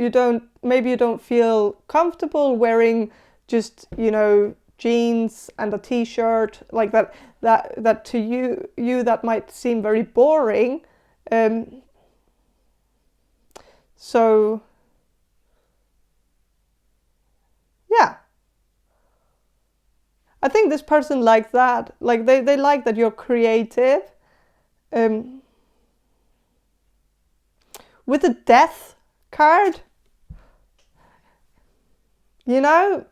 maybe you don't feel comfortable wearing just, you know, jeans and a t-shirt like that to you that might seem very boring. So, yeah. I think this person likes that. Like they like that you're creative. With the Death card, you know,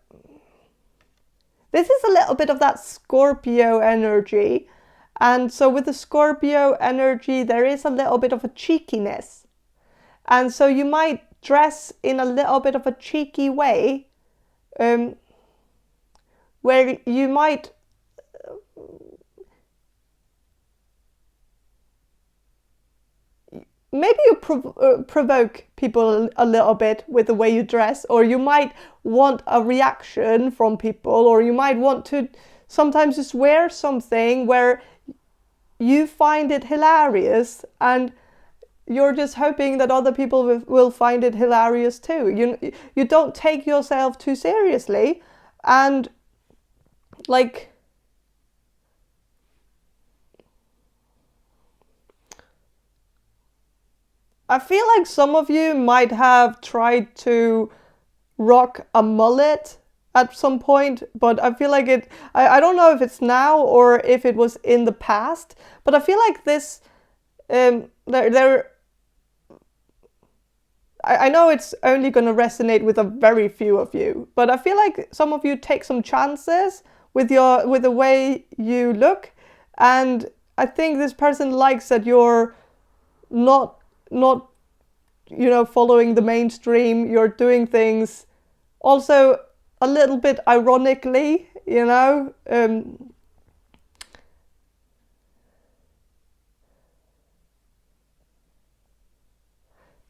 this is a little bit of that Scorpio energy. And so with the Scorpio energy, there is a little bit of a cheekiness. And so you might dress in a little bit of a cheeky way, where you might maybe you provoke people a little bit with the way you dress, or you might want a reaction from people, or you might want to sometimes just wear something where you find it hilarious, and you're just hoping that other people will find it hilarious too. You don't take yourself too seriously, and like, I feel like some of you might have tried to rock a mullet at some point, but I feel like I don't know if it's now or if it was in the past, but I feel like this, I know it's only going to resonate with a very few of you, but I feel like some of you take some chances with the way you look, and I think this person likes that you're not following the mainstream. You're doing things also a little bit ironically,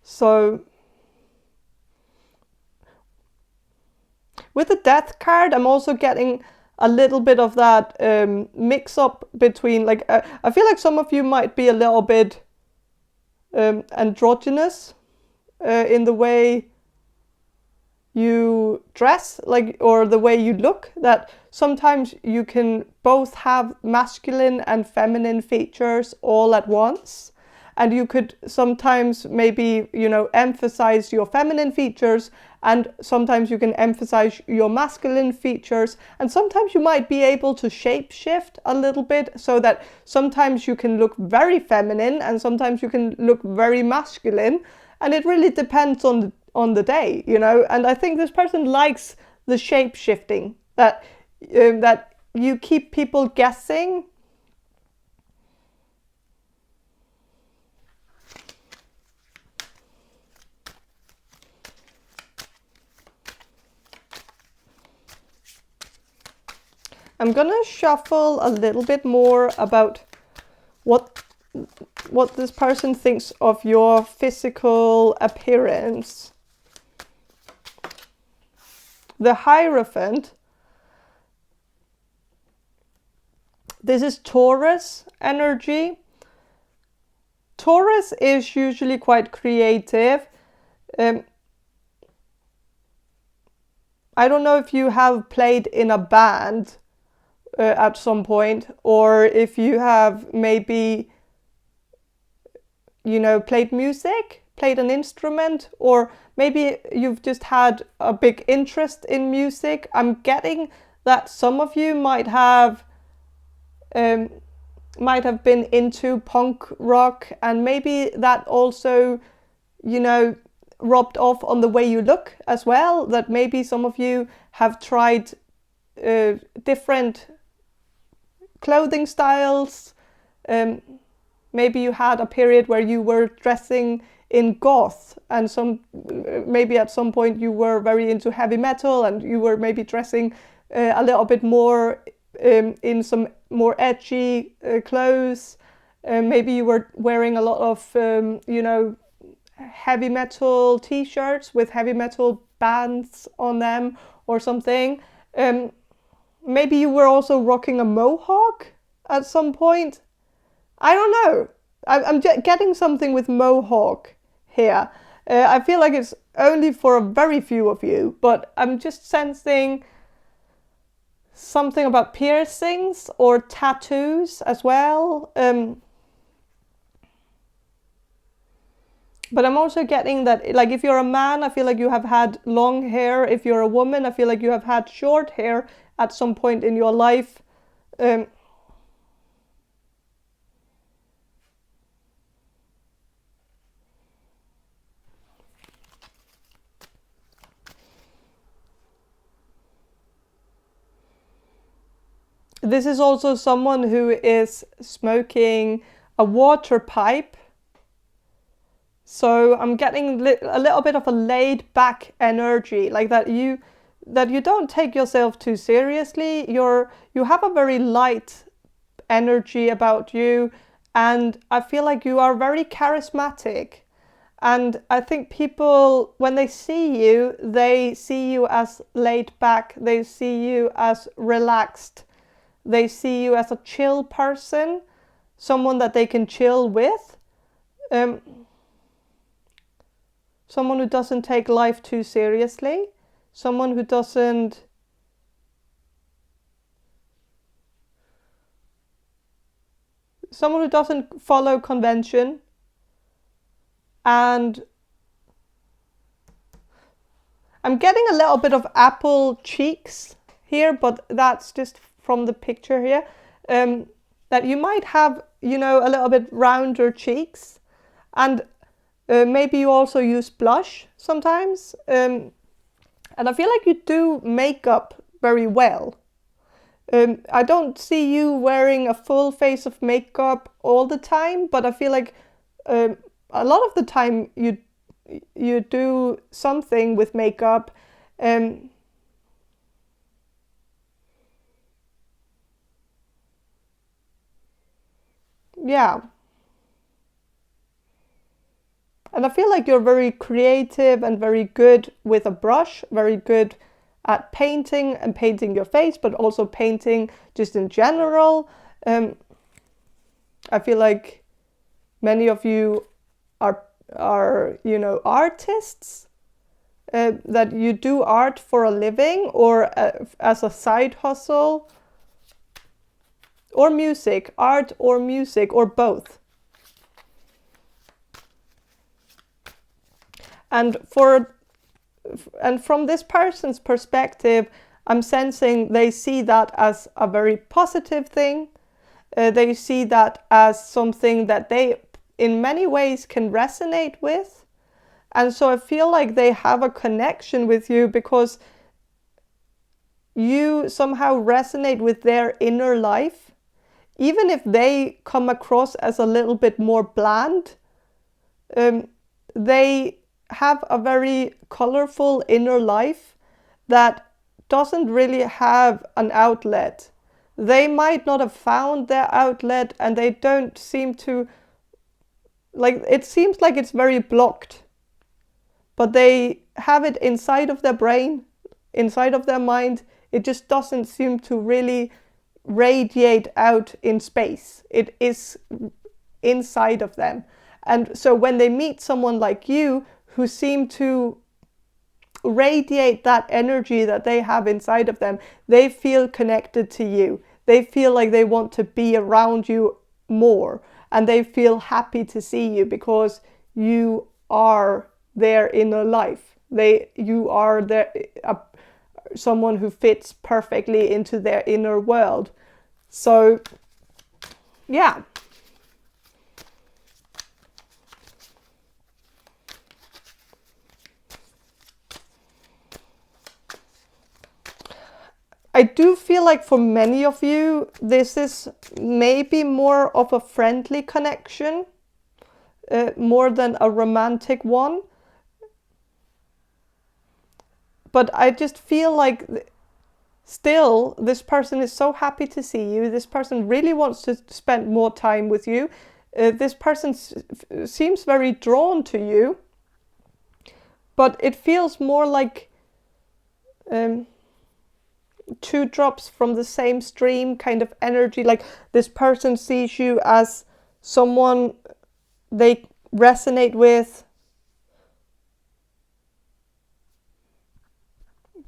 So with the Death card, I'm also getting a little bit of that mix up between, like, I feel like some of you might be a little bit androgynous in the way you dress, like, or the way you look, that sometimes you can both have masculine and feminine features all at once. And you could sometimes maybe, emphasize your feminine features, and sometimes you can emphasize your masculine features. And sometimes you might be able to shape shift a little bit, so that sometimes you can look very feminine and sometimes you can look very masculine. And it really depends on the day, And I think this person likes the shape shifting, that you keep people guessing. I'm gonna shuffle a little bit more about what this person thinks of your physical appearance. The Hierophant. This is Taurus energy. Taurus is usually quite creative. I don't know if you have played in a band at some point, or if you have maybe played music, played an instrument, or maybe you've just had a big interest in music. I'm getting that some of you might have been into punk rock, and maybe that also rubbed off on the way you look as well, that maybe some of you have tried different clothing styles. Maybe you had a period where you were dressing in goth, and maybe at some point you were very into heavy metal, and you were maybe dressing a little bit more in some more edgy clothes. Maybe you were wearing a lot of heavy metal t-shirts with heavy metal bands on them or something. Maybe you were also rocking a mohawk at some point. I don't know. I'm getting something with mohawk here. I feel like it's only for a very few of you, but I'm just sensing something about piercings or tattoos as well. But I'm also getting that, like, if you're a man, I feel like you have had long hair. If you're a woman, I feel like you have had short hair at some point in your life. This is also someone who is smoking a water pipe. So I'm getting a little bit of a laid back energy, like that you don't take yourself too seriously. You have a very light energy about you, and I feel like you are very charismatic. And I think people, when they see you as laid back, they see you as relaxed. They see you as a chill person, someone that they can chill with. Someone who doesn't take life too seriously. Someone who doesn't follow convention. And I'm getting a little bit of apple cheeks here, but that's just from the picture here. That you might have, a little bit rounder cheeks. And Maybe you also use blush sometimes. And I feel like you do makeup very well. I don't see you wearing a full face of makeup all the time, but I feel like a lot of the time you do something with makeup. Yeah. And I feel like you're very creative and very good with a brush, very good at painting and painting your face, but also painting just in general. I feel like many of you are artists, that you do art for a living or as a side hustle, or music, art or music, or both. And from this person's perspective, I'm sensing they see that as a very positive thing. They see that as something that they in many ways can resonate with. And so I feel like they have a connection with you because you somehow resonate with their inner life. Even if they come across as a little bit more bland, they have a very colorful inner life that doesn't really have an outlet. They might not have found their outlet, and they don't seem to, like, it seems like it's very blocked, but they have it inside of their brain, inside of their mind. It just doesn't seem to really radiate out in space. It is inside of them. And so when they meet someone like you who seem to radiate that energy that they have inside of them, they feel connected to you. They feel like they want to be around you more, and they feel happy to see you because you are their inner life. You are someone who fits perfectly into their inner world. So, yeah. I do feel like for many of you, this is maybe more of a friendly connection, more than a romantic one. But I just feel like still this person is so happy to see you. This person really wants to spend more time with you. This person seems very drawn to you. But it feels more like two drops from the same stream kind of energy. Like this person sees you as someone they resonate with,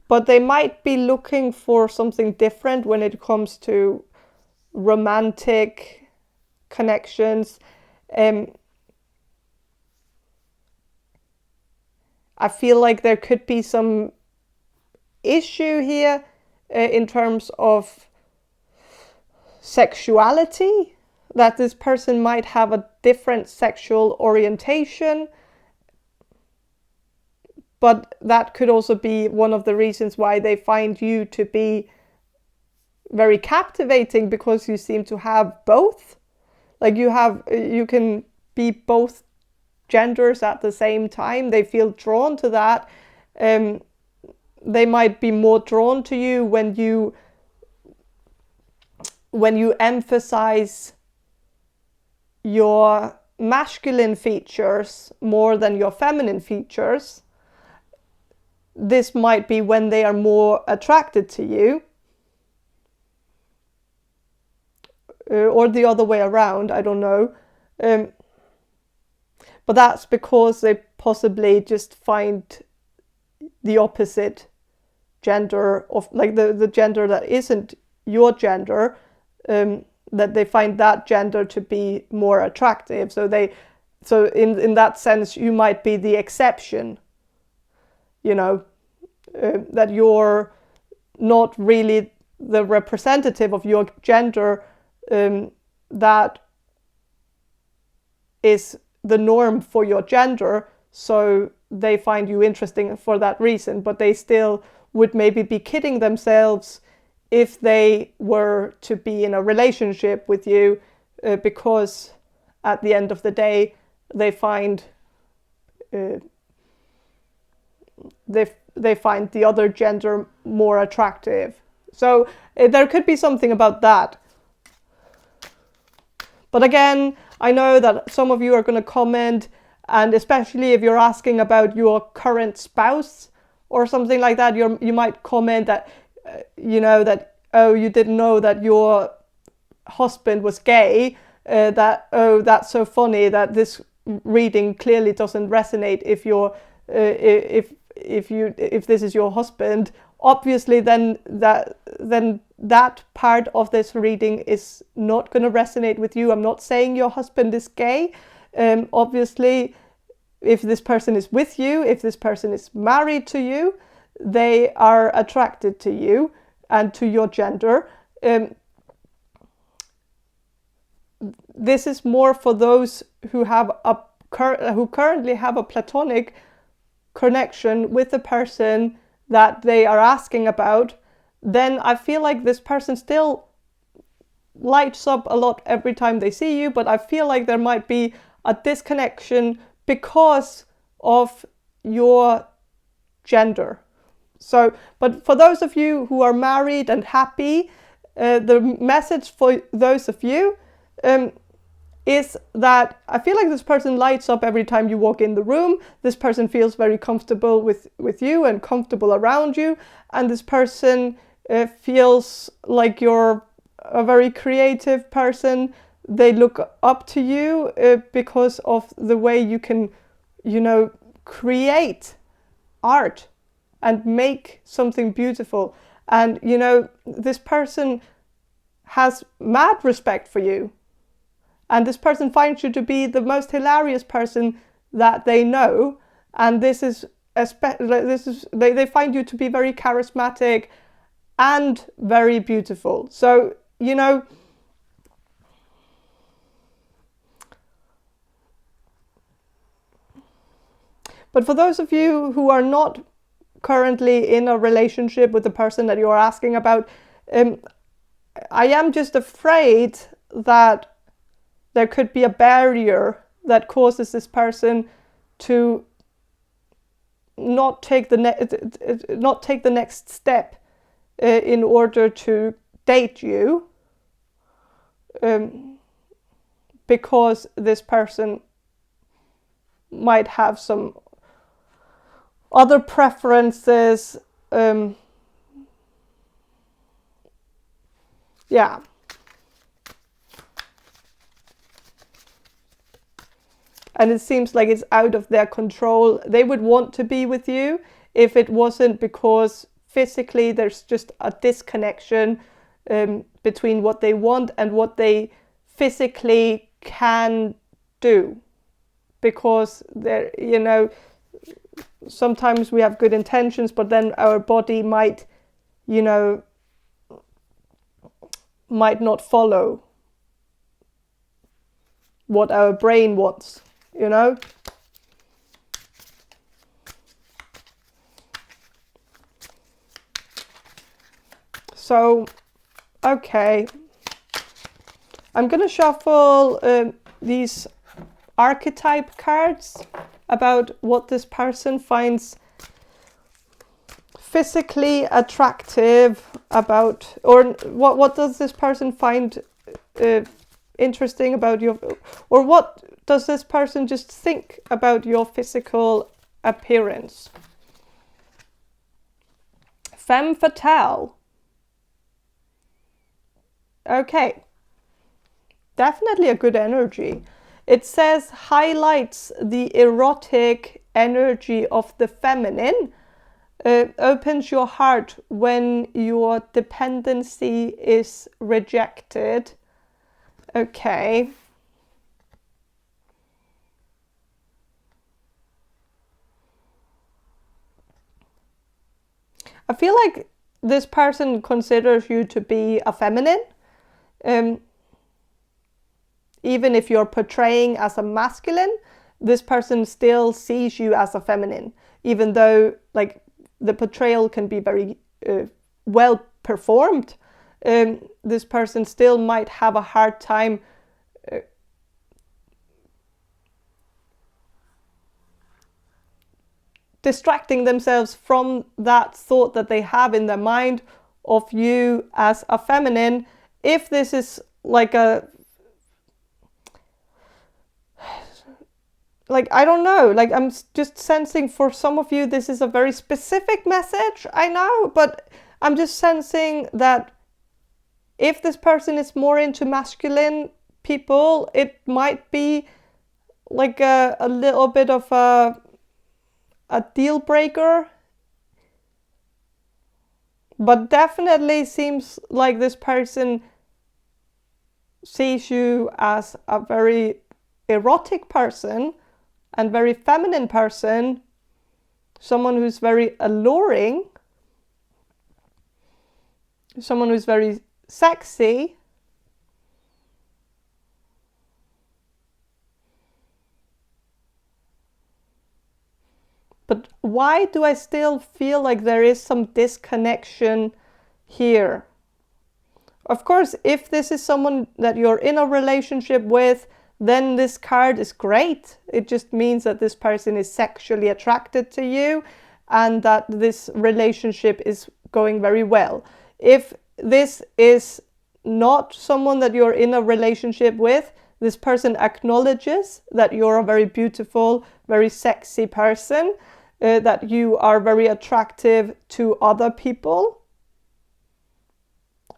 but they might be looking for something different when it comes to romantic connections. I feel like there could be some issue here in terms of sexuality, that this person might have a different sexual orientation. But that could also be one of the reasons why they find you to be very captivating, because you seem to have both. Like you can be both genders at the same time. They feel drawn to that. They might be more drawn to you when you emphasize your masculine features more than your feminine features. This might be when they are more attracted to you. Or the other way around, I don't know. But that's because they possibly just find the opposite gender of, like the gender that isn't your gender, that they find that gender to be more attractive. So in that sense, you might be the exception, that you're not really the representative of your gender, that is the norm for your gender, so they find you interesting for that reason, but they still would maybe be kidding themselves if they were to be in a relationship with you, because at the end of the day they find they find the other gender more attractive. So there could be something about that. But again, I know that some of you are going to comment, and especially if you're asking about your current spouse or something like that, you might comment that, that, oh, you didn't know that your husband was gay, that, oh, that's so funny that this reading clearly doesn't resonate if you're, if this is your husband. Obviously then that part of this reading is not going to resonate with you. I'm not saying your husband is gay. Obviously, if this person is with you, if this person is married to you, they are attracted to you and to your gender. This is more for those who have who currently have a platonic connection with the person that they are asking about. Then I feel like this person still lights up a lot every time they see you, but I feel like there might be a disconnection because of your gender. So, but for those of you who are married and happy, the message for those of you is that I feel like this person lights up every time you walk in the room. This person feels very comfortable with you and comfortable around you. And this person feels like you're a very creative person. They look up to you because of the way you can, create art and make something beautiful. And, this person has mad respect for you. And this person finds you to be the most hilarious person that they know. And they find you to be very charismatic and very beautiful. So, but for those of you who are not currently in a relationship with the person that you're asking about, I am just afraid that there could be a barrier that causes this person to not take the next step in order to date you, because this person might have some other preferences. Yeah. And it seems like it's out of their control. They would want to be with you if it wasn't because physically there's just a disconnection between what they want and what they physically can do. Because they're, sometimes we have good intentions, but then our body might not follow what our brain wants. So, okay. I'm going to shuffle these archetype cards about what this person finds physically attractive about, or what does this person find interesting about your, or what does this person just think about your physical appearance? Femme fatale. Okay. Definitely a good energy. It says highlights the erotic energy of the feminine. Opens your heart when your dependency is rejected. Okay. I feel like this person considers you to be a feminine, even if you're portraying as a masculine. this person still sees you as a feminine, even though like the portrayal can be very well performed. This person still might have a hard time distracting themselves from that thought that they have in their mind of you as a feminine. If this is like a, like, I don't know, like I'm just sensing for some of you this is a very specific message, I know, but I'm just sensing that if this person is more into masculine people, it might be like a little bit of a deal breaker. But definitely seems like this person sees you as a very erotic person and very feminine person, someone who's very alluring, someone who's very sexy. But why do I still feel like there is some disconnection here? Of course, if this is someone that you're in a relationship with, then this card is great. It just means that this person is sexually attracted to you and that this relationship is going very well. If this is not someone that you're in a relationship with, this person acknowledges that you're a very beautiful, very sexy person, that you are very attractive to other people.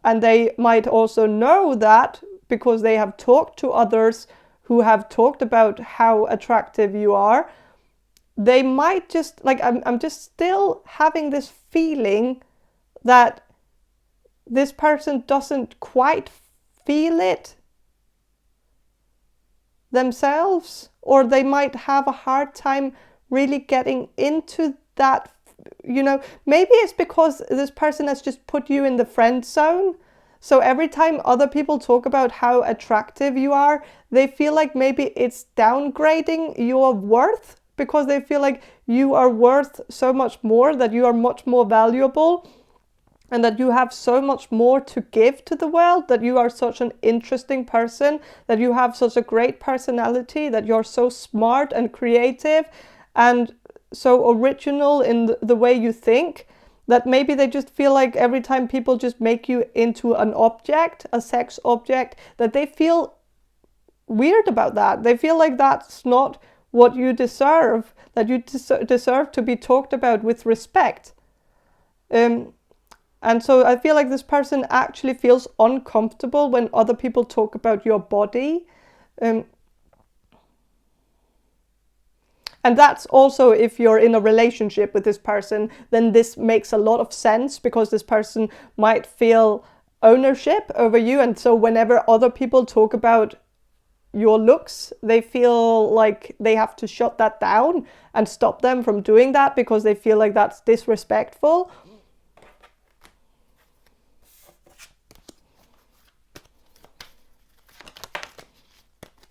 And they might also know that because they have talked to others who have talked about how attractive you are. They might just, like, I'm just still having this feeling that this person doesn't quite feel it themselves, or they might have a hard time really getting into that, you know. Maybe it's because this person has just put you in the friend zone. So every time other people talk about how attractive you are, they feel like maybe it's downgrading your worth, because they feel like you are worth so much more, that you are much more valuable, and that you have so much more to give to the world, that you are such an interesting person, that you have such a great personality, that you're so smart and creative and so original in the way you think, that maybe they just feel like every time people just make you into an object, a sex object, that they feel weird about that. They feel like that's not what you deserve, that you deserve to be talked about with respect. And so I feel like this person actually feels uncomfortable when other people talk about your body. And that's also, if you're in a relationship with this person, then this makes a lot of sense, because this person might feel ownership over you. And so whenever other people talk about your looks, they feel like they have to shut that down and stop them from doing that, because they feel like that's disrespectful.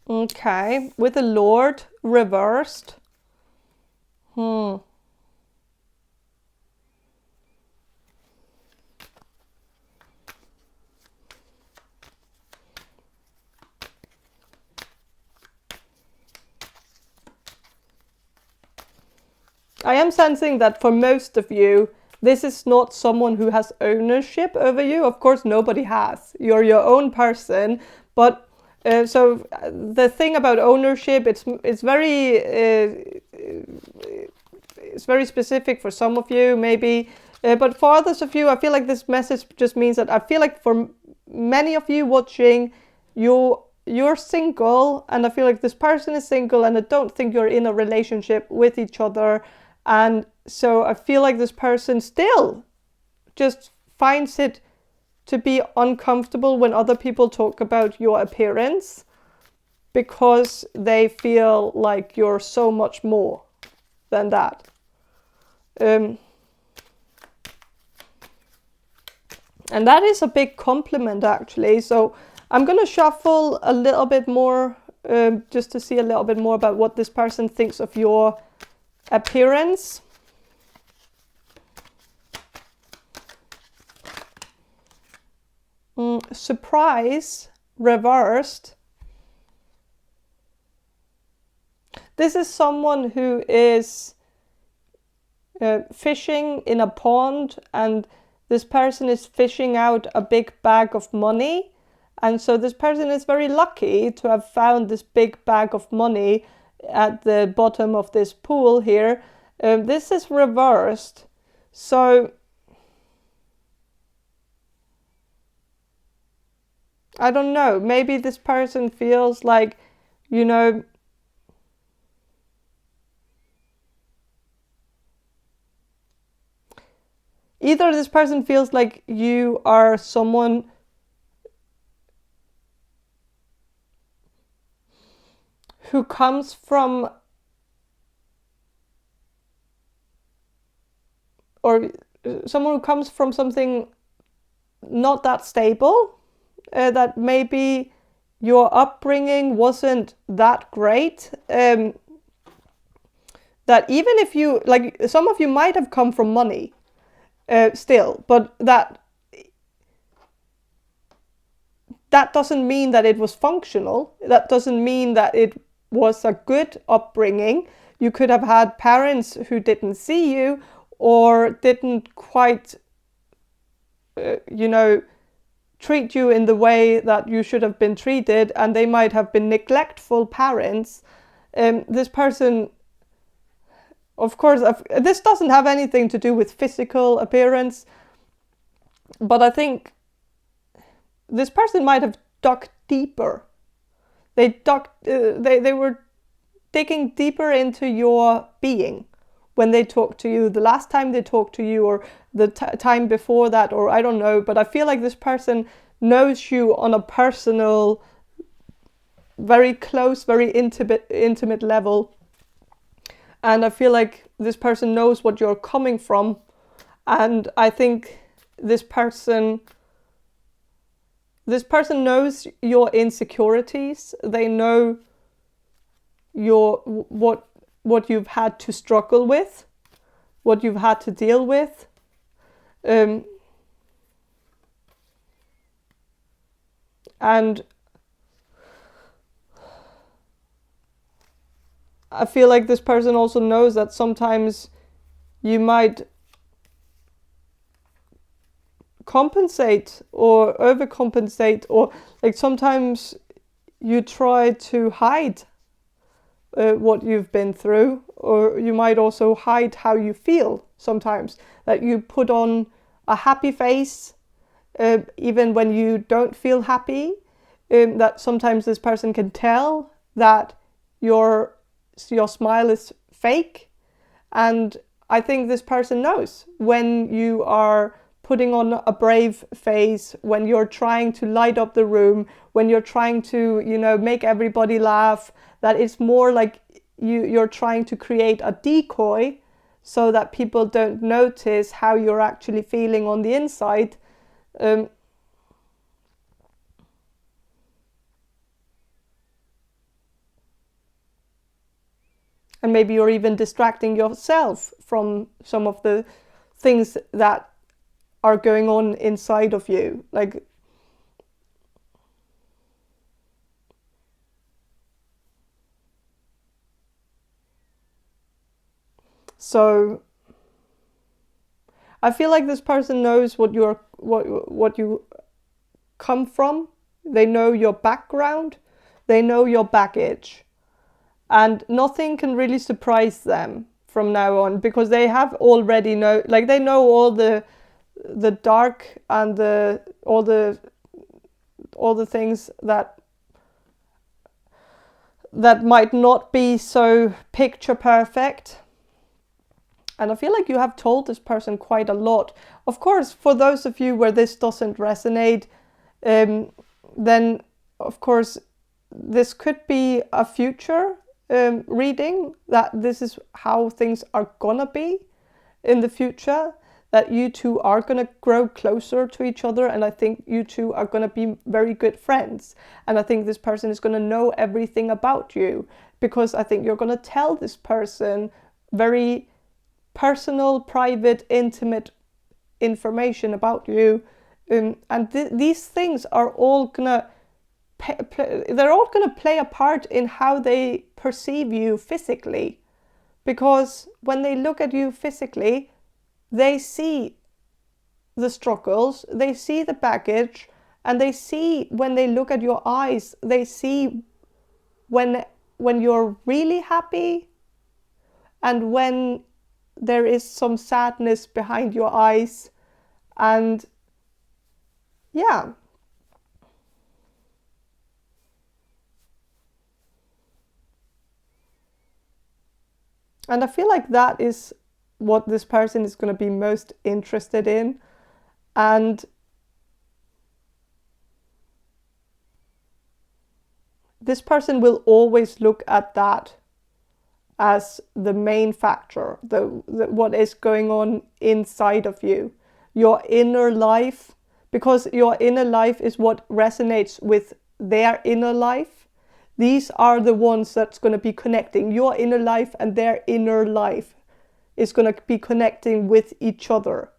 Okay, with the Lord reversed. I am sensing that for most of you, this is not someone who has ownership over you. Of course, nobody has. You're your own person, but so the thing about ownership, it's very specific for some of you, maybe, but for others of you, I feel like this message just means that I feel like for many of you watching, you're single, and I feel like this person is single, and I don't think you're in a relationship with each other. And so I feel like this person still just finds it to be uncomfortable when other people talk about your appearance, because they feel like you're so much more than that. And that is a big compliment, actually. So I'm going to shuffle a little bit more just to see a little bit more about what this person thinks of your appearance. Surprise reversed. This is someone who is fishing in a pond, and this person is fishing out a big bag of money. And so this person is very lucky to have found this big bag of money at the bottom of this pool here. This is reversed. So I don't know, maybe this person feels like, you know, either this person feels like you are someone who comes from, or someone who comes from something not that stable, that maybe your upbringing wasn't that great, that even if you, like, some of you might have come from money still, but that doesn't mean that it was functional. That doesn't mean that it was a good upbringing. You could have had parents who didn't see you or didn't quite, you know, treat you in the way that you should have been treated, and they might have been neglectful parents. This person, of course, this doesn't have anything to do with physical appearance, but I think this person might have dug deeper. They were digging deeper into your being when they talked to you, the last time they talked to you, or the time before that, or I don't know. But I feel like this person knows you on a personal, very close, very intimate level. And I feel like this person knows what you're coming from. And I think this person knows your insecurities. They know what you've had to struggle with, what you've had to deal with. And I feel like this person also knows that sometimes you might compensate or overcompensate, or like sometimes you try to hide what you've been through, or you might also hide how you feel sometimes, that you put on a happy face even when you don't feel happy, that sometimes this person can tell that your smile is fake. And I think this person knows when you are putting on a brave face, when you're trying to light up the room, when you're trying to, you know, make everybody laugh, that it's more like you're trying to create a decoy so that people don't notice how you're actually feeling on the inside. And maybe you're even distracting yourself from some of the things that are going on inside of you. Like, so I feel like this person knows what you come from. They know your background. They know your baggage. And nothing can really surprise them from now on, because they have already they know all the dark and all the things that might not be so picture perfect. And I feel like you have told this person quite a lot. Of course, for those of you where this doesn't resonate, then of course this could be a future reading, that this is how things are gonna be in the future. that you two are going to grow closer to each other, and I think you two are going to be very good friends. And I think this person is going to know everything about you, because I think you're going to tell this person very personal, private, intimate information about you. And these things are all going to they're all going to play a part in how they perceive you physically. Because when they look at you physically, they see the struggles, they see the baggage, and they see, when they look at your eyes, they see when you're really happy and when there is some sadness behind your eyes. And yeah. And I feel like that is what this person is going to be most interested in. And this person will always look at that as the main factor, what is going on inside of you, your inner life, because your inner life is what resonates with their inner life. These are the ones that's going to be connecting. Your inner life and their inner life is going to be connecting with each other.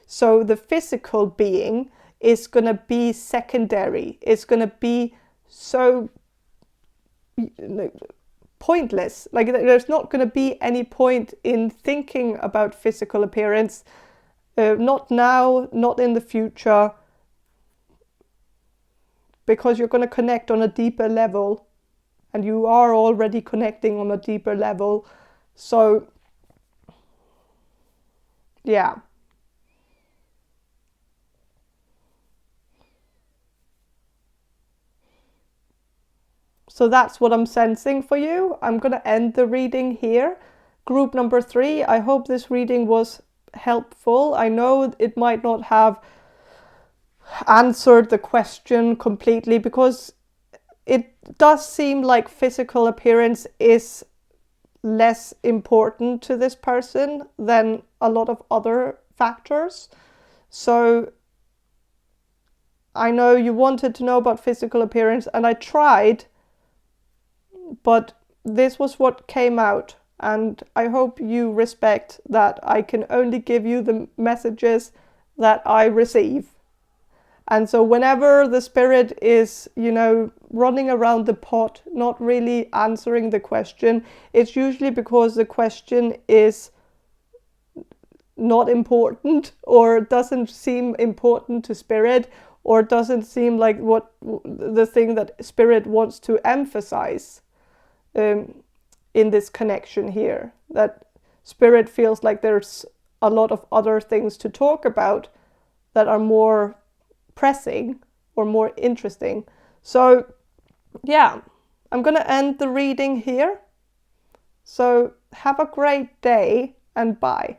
So the physical being is going to be secondary. It's going to be so pointless. Like, there's not going to be any point in thinking about physical appearance. Not now, not in the future. Because you're going to connect on a deeper level. And you are already connecting on a deeper level. So, yeah. So that's what I'm sensing for you. I'm going to end the reading here. Group number 3, I hope this reading was helpful. I know it might not have answered the question completely, because it does seem like physical appearance is less important to this person than a lot of other factors. So I know you wanted to know about physical appearance, and I tried, but this was what came out. And I hope you respect that I can only give you the messages that I receive. And so whenever the spirit is, running around the pot, not really answering the question, it's usually because the question is not important, or doesn't seem important to spirit, or doesn't seem like what the thing that spirit wants to emphasize in this connection here. That spirit feels like there's a lot of other things to talk about that are more pressing or more interesting. So yeah, I'm going to end the reading here. So have a great day, and bye.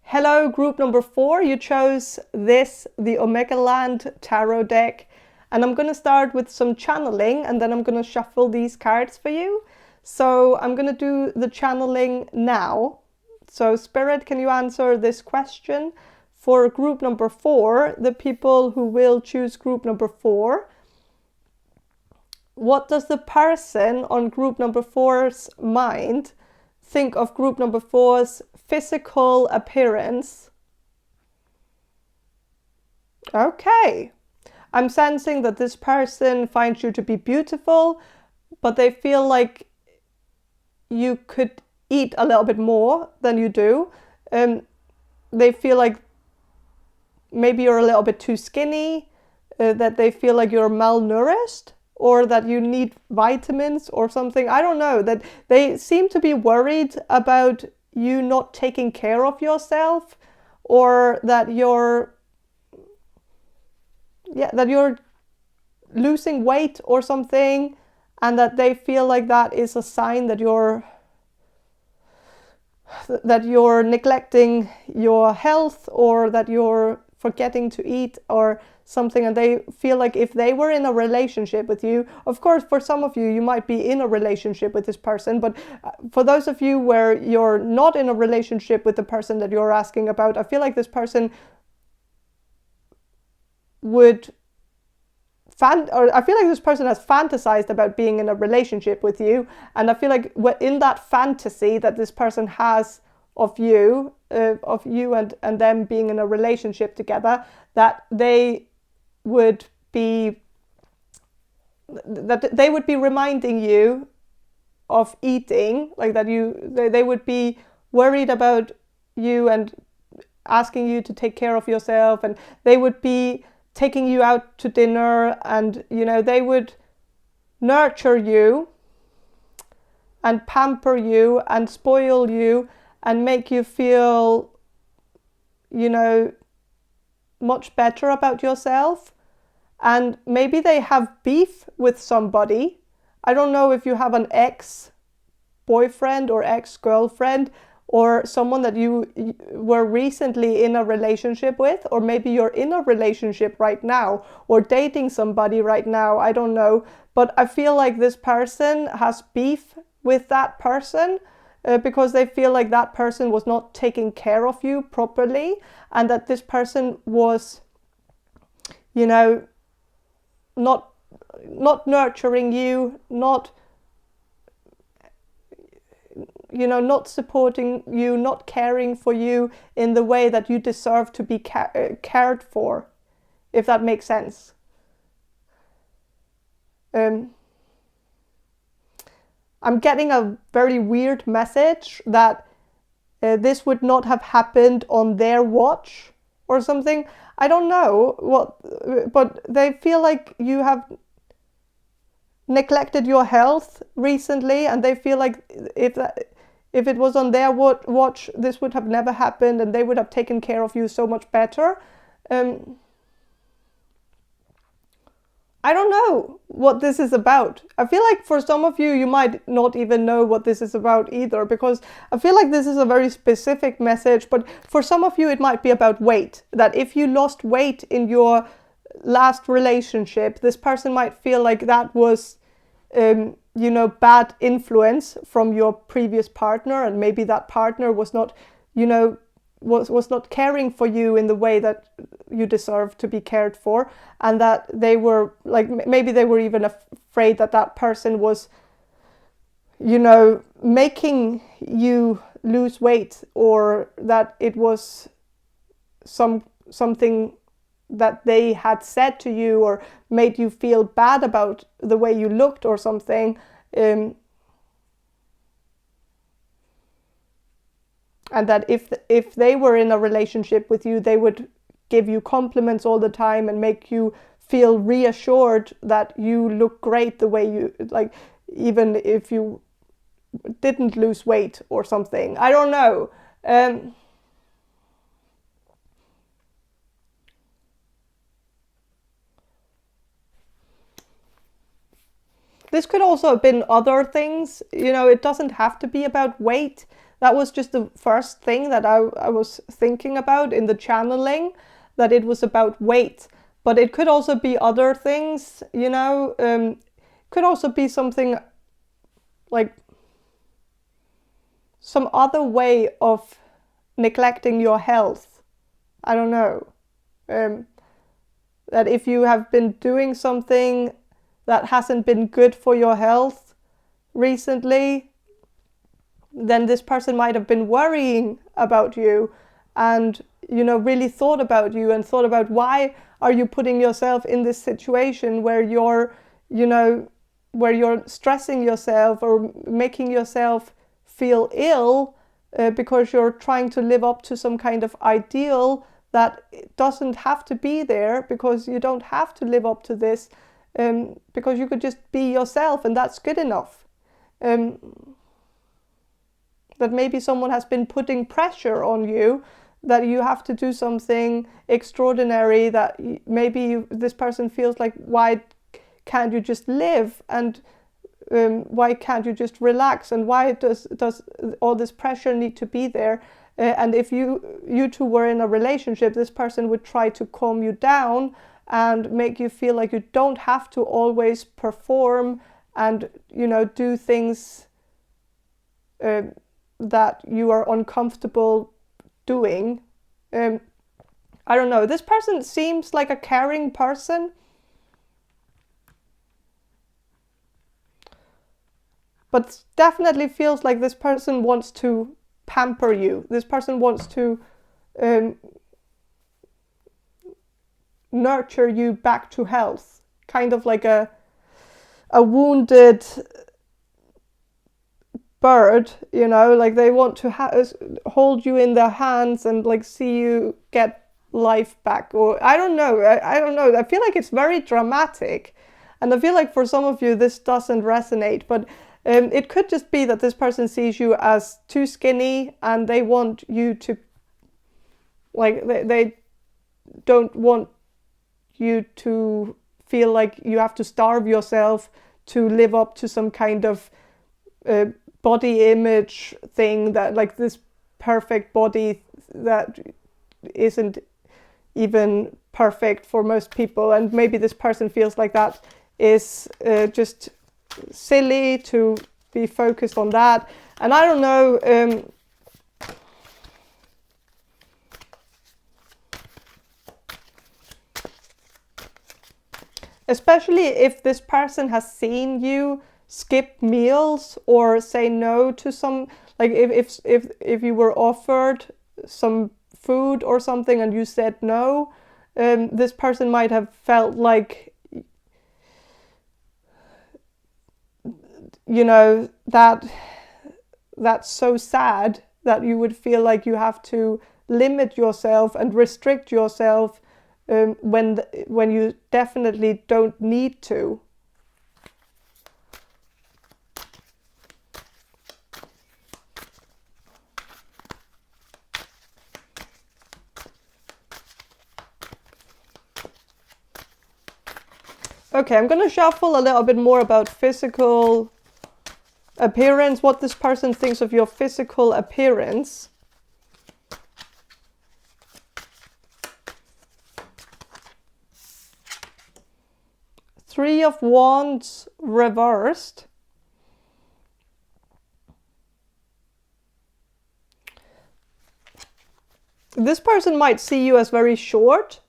Hello, group number 4. You chose the Omegaland Tarot deck. And I'm going to start with some channeling, and then I'm going to shuffle these cards for you. So I'm going to do the channeling now. So Spirit, can you answer this question? For group number 4, the people who will choose group number 4, what does the person on group number 4's mind think of group number 4's physical appearance? Okay. I'm sensing that this person finds you to be beautiful, but they feel like you could eat a little bit more than you do. They feel like maybe you're a little bit too skinny, that they feel like you're malnourished, or that you need vitamins or something. I don't know, that they seem to be worried about you not taking care of yourself, or that you're losing weight or something, and that they feel like that is a sign that you're neglecting your health, or that you're forgetting to eat or something, and they feel like if they were in a relationship with you, of course for some of you you might be in a relationship with this person, but for those of you where you're not in a relationship with the person that you're asking about, I feel like this person would I feel like this person has fantasized about being in a relationship with you, and I feel like in that fantasy that this person has of you and them being in a relationship together, that they would be reminding you of eating, like that they would be worried about you and asking you to take care of yourself, and they would be taking you out to dinner, and they would nurture you and pamper you and spoil you and make you feel much better about yourself. And maybe they have beef with somebody. I don't know if you have an ex-boyfriend or ex-girlfriend or someone that you were recently in a relationship with, or maybe you're in a relationship right now or dating somebody right now, I don't know. But I feel like this person has beef with that person because they feel like that person was not taking care of you properly, and that this person was, not nurturing you, not supporting you, not caring for you in the way that you deserve to be cared for, if that makes sense. I'm getting a very weird message that this would not have happened on their watch or something. I don't know what, but they feel like you have neglected your health recently, and they feel like if it was on their watch, this would have never happened, and they would have taken care of you so much better. I don't know what this is about. I feel like for some of you, you might not even know what this is about either, because I feel like this is a very specific message, but for some of you, it might be about weight. That if you lost weight in your last relationship, this person might feel like that was, bad influence from your previous partner, and maybe that partner was not, was not caring for you in the way that you deserve to be cared for, and that they were like, maybe they were even afraid that that person was, making you lose weight, or that it was something that they had said to you or made you feel bad about the way you looked or something. And that if they were in a relationship with you, they would give you compliments all the time and make you feel reassured that you look great the way you, like, even if you didn't lose weight or something. I don't know. This could also have been other things. It doesn't have to be about weight. That was just the first thing that I was thinking about in the channeling, that it was about weight. But it could also be other things, could also be something like some other way of neglecting your health. I don't know. That if you have been doing something that hasn't been good for your health recently, then this person might have been worrying about you and, really thought about you and thought about, why are you putting yourself in this situation where you're, where you're stressing yourself or making yourself feel ill because you're trying to live up to some kind of ideal that doesn't have to be there, because you don't have to live up to this, because you could just be yourself and that's good enough. That maybe someone has been putting pressure on you, that you have to do something extraordinary, that maybe this person feels like, why can't you just live? And why can't you just relax, and why does all this pressure need to be there? And if you two were in a relationship, this person would try to calm you down and make you feel like you don't have to always perform and, you know, do things that you are uncomfortable doing. I don't know. This person seems like a caring person, but definitely feels like this person wants to pamper you. This person wants to nurture you back to health, kind of like a wounded bird, you know, like they want to hold you in their hands and like see you get life back. Or I don't know. I don't know. I feel like it's very dramatic, and I feel like for some of you this doesn't resonate, but it could just be that this person sees you as too skinny and they want you to, like, they don't want you to feel like you have to starve yourself to live up to some kind of body image thing, that like this perfect body that isn't even perfect for most people. And maybe this person feels like that is just silly to be focused on that. And I don't know, especially if this person has seen you skip meals or say no to some, like if you were offered some food or something and you said no, this person might have felt like, you know, that's so sad that you would feel like you have to limit yourself and restrict yourself when you definitely don't need to. Okay, I'm going to shuffle a little bit more about physical appearance, what this person thinks of your physical appearance. Three of Wands reversed. This person might see you as very short,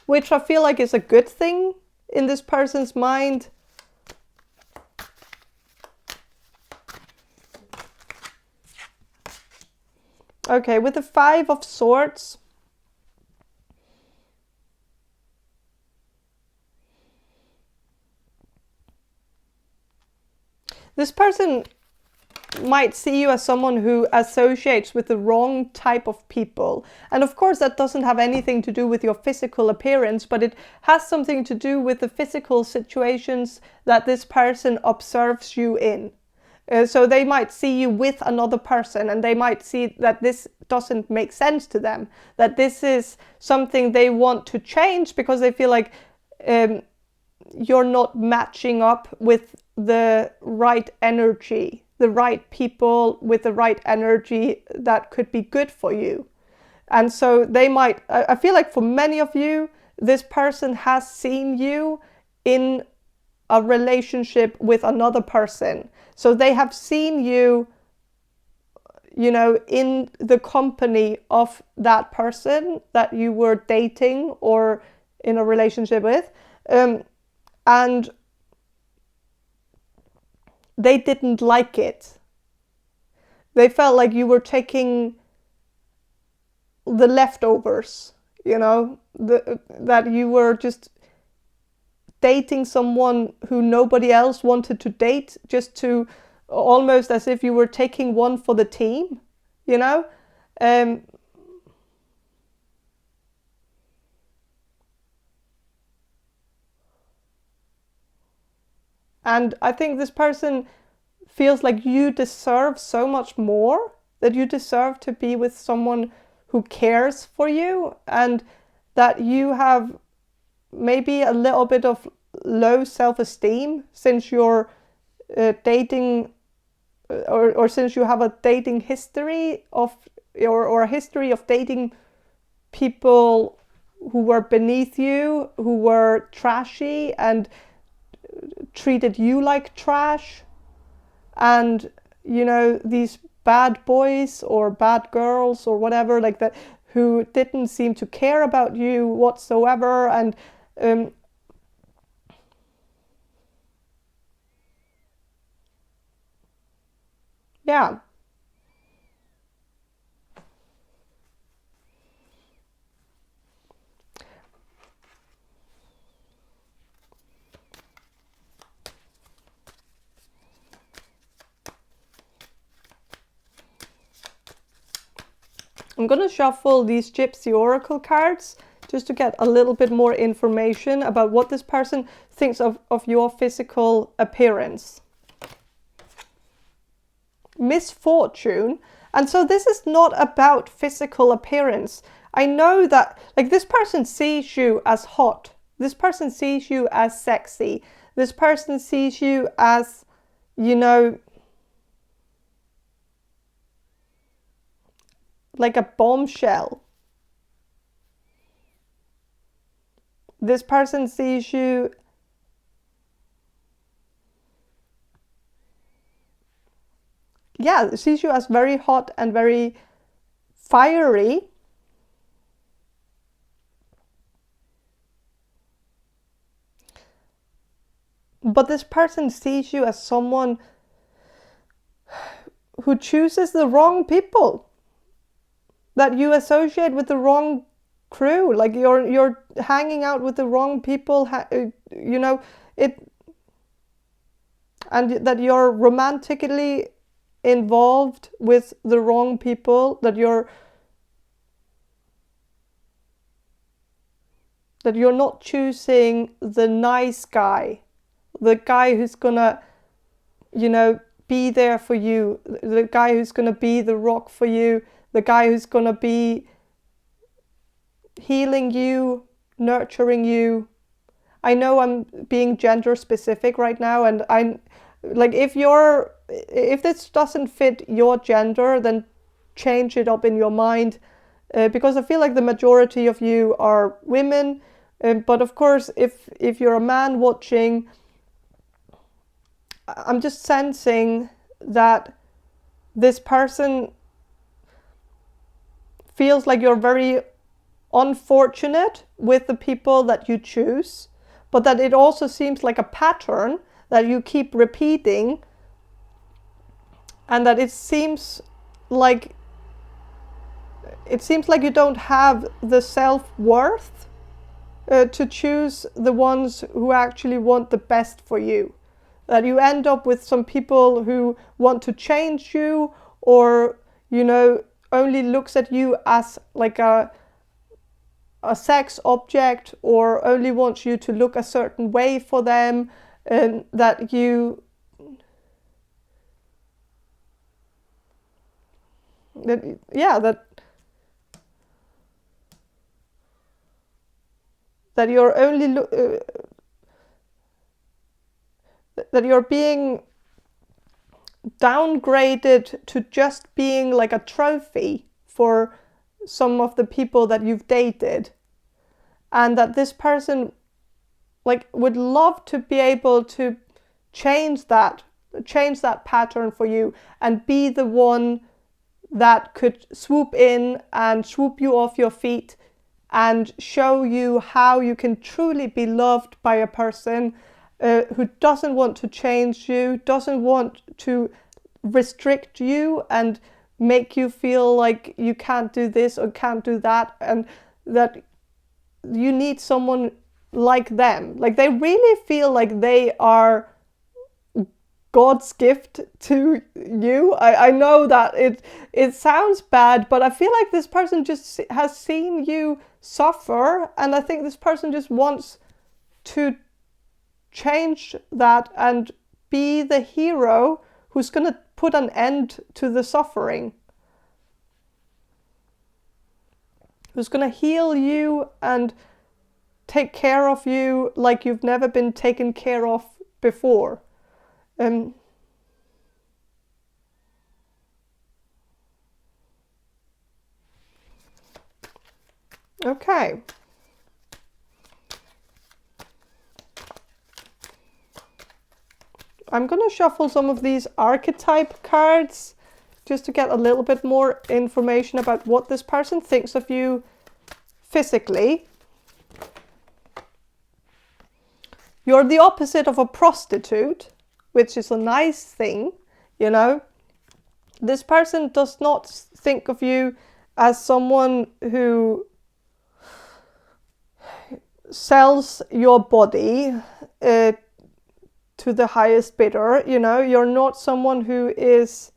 which I feel like is a good thing in this person's mind. Okay, with the Five of Swords, this person might see you as someone who associates with the wrong type of people. And of course that doesn't have anything to do with your physical appearance, but it has something to do with the physical situations that this person observes you in. So they might see you with another person and they might see that this doesn't make sense to them, that this is something they want to change because they feel like you're not matching up with the right energy, the right people with the right energy that could be good for you. And so they might, I feel like for many of you, this person has seen you in a relationship with another person. So they have seen you, you know, in the company of that person that you were dating or in a relationship with. And they didn't like it. They felt like you were taking the leftovers, you know, that you were just dating someone who nobody else wanted to date, just to almost as if you were taking one for the team, you know. And I think this person feels like you deserve so much more, that you deserve to be with someone who cares for you, and that you have maybe a little bit of low self-esteem since you're dating, or since you have a dating history of, or a history of dating people who were beneath you, who were trashy and treated you like trash, and you know, these bad boys or bad girls or whatever like that, who didn't seem to care about you whatsoever. And yeah. I'm going to shuffle these Gypsy Oracle cards just to get a little bit more information about what this person thinks of your physical appearance. Misfortune. And so this is not about physical appearance. I know that, like, this person sees you as hot. This person sees you as sexy. This person sees you as, you know, like a bombshell. This person sees you sees you as very hot and very fiery. But this person sees you as someone who chooses the wrong people, that you associate with the wrong crew, like you're hanging out with the wrong people, you know, and that you're romantically involved with the wrong people, that you're not choosing the nice guy, the guy who's gonna, you know, be there for you, the guy who's gonna be the rock for you, the guy who's gonna be healing you, nurturing you. I know I'm being gender specific right now, and I'm like, if this doesn't fit your gender, then change it up in your mind, because I feel like the majority of you are women. But of course, if you're a man watching, I'm just sensing that this person feels like you're very unfortunate with the people that you choose, but that it also seems like a pattern that you keep repeating, and that it seems like you don't have the self-worth to choose the ones who actually want the best for you. That you end up with some people who want to change you, or, you know, only looks at you as like a sex object, or only wants you to look a certain way for them, and that you that you're only that you're being downgraded to just being like a trophy for some of the people that you've dated, and that this person like would love to be able to change that pattern for you, and be the one that could swoop in and swoop you off your feet and show you how you can truly be loved by a person who doesn't want to change you, doesn't want to restrict you and make you feel like you can't do this or can't do that, and that you need someone like them. Like, they really feel like they are God's gift to you. I know that it sounds bad, but I feel like this person just has seen you suffer, and I think this person just wants to change that and be the hero who's going to put an end to the suffering, who's going to heal you and take care of you like you've never been taken care of before. Okay. I'm going to shuffle some of these archetype cards just to get a little bit more information about what this person thinks of you physically. You're the opposite of a prostitute, which is a nice thing, you know. This person does not think of you as someone who sells your body to the highest bidder, you know. You're not someone who is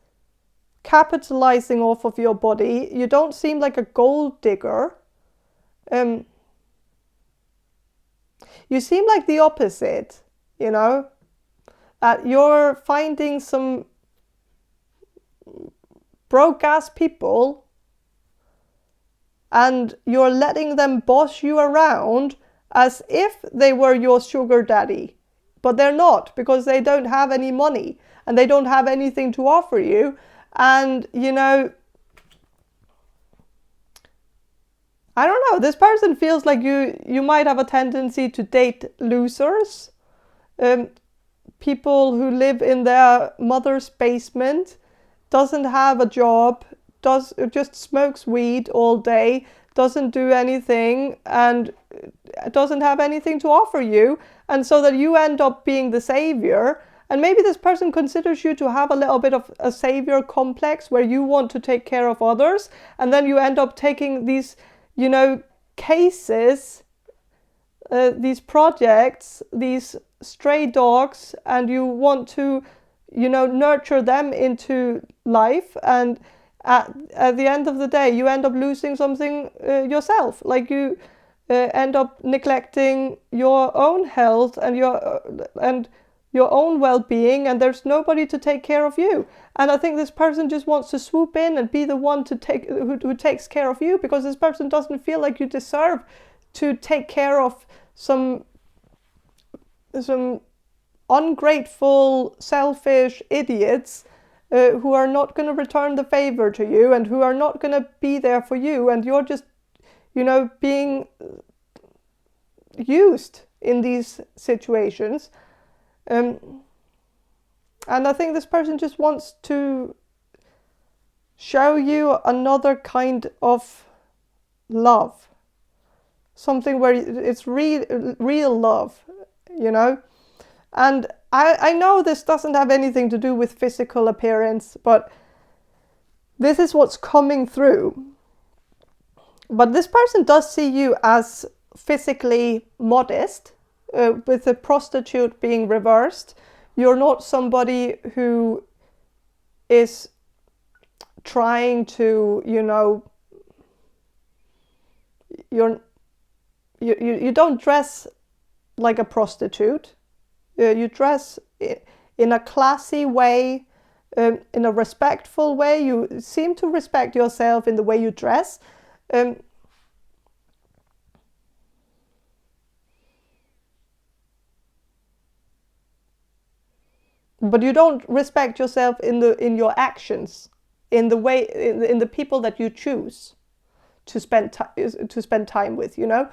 capitalizing off of your body. You don't seem like a gold digger. You seem like the opposite, you know. You're finding some broke ass people and you're letting them boss you around as if they were your sugar daddy. But they're not, because they don't have any money and they don't have anything to offer you. And, you know, I don't know, this person feels like you might have a tendency to date losers. People who live in their mother's basement, doesn't have a job, just smokes weed all day, doesn't do anything, and doesn't have anything to offer you, and so that you end up being the savior. And maybe this person considers you to have a little bit of a savior complex where you want to take care of others, and then you end up taking these, you know, cases, these projects, these stray dogs, and you want to, you know, nurture them into life, and at the end of the day you end up losing something yourself. Like you end up neglecting your own health and your own well-being, and there's nobody to take care of you. And I think this person just wants to swoop in and be the one to take who takes care of you, because this person doesn't feel like you deserve to take care of some ungrateful, selfish idiots who are not going to return the favor to you and who are not going to be there for you, and you're just, you know, being used in these situations. And I think this person just wants to show you another kind of love, something where it's real love, you know. And I know this doesn't have anything to do with physical appearance, but this is what's coming through. But this person does see you as physically modest, with the prostitute being reversed. You're not somebody who is trying to, you know, you don't dress like a prostitute. You dress in a classy way, in a respectful way. You seem to respect yourself in the way you dress. But you don't respect yourself in your actions, in the way, in the people that you choose to spend time with, you know.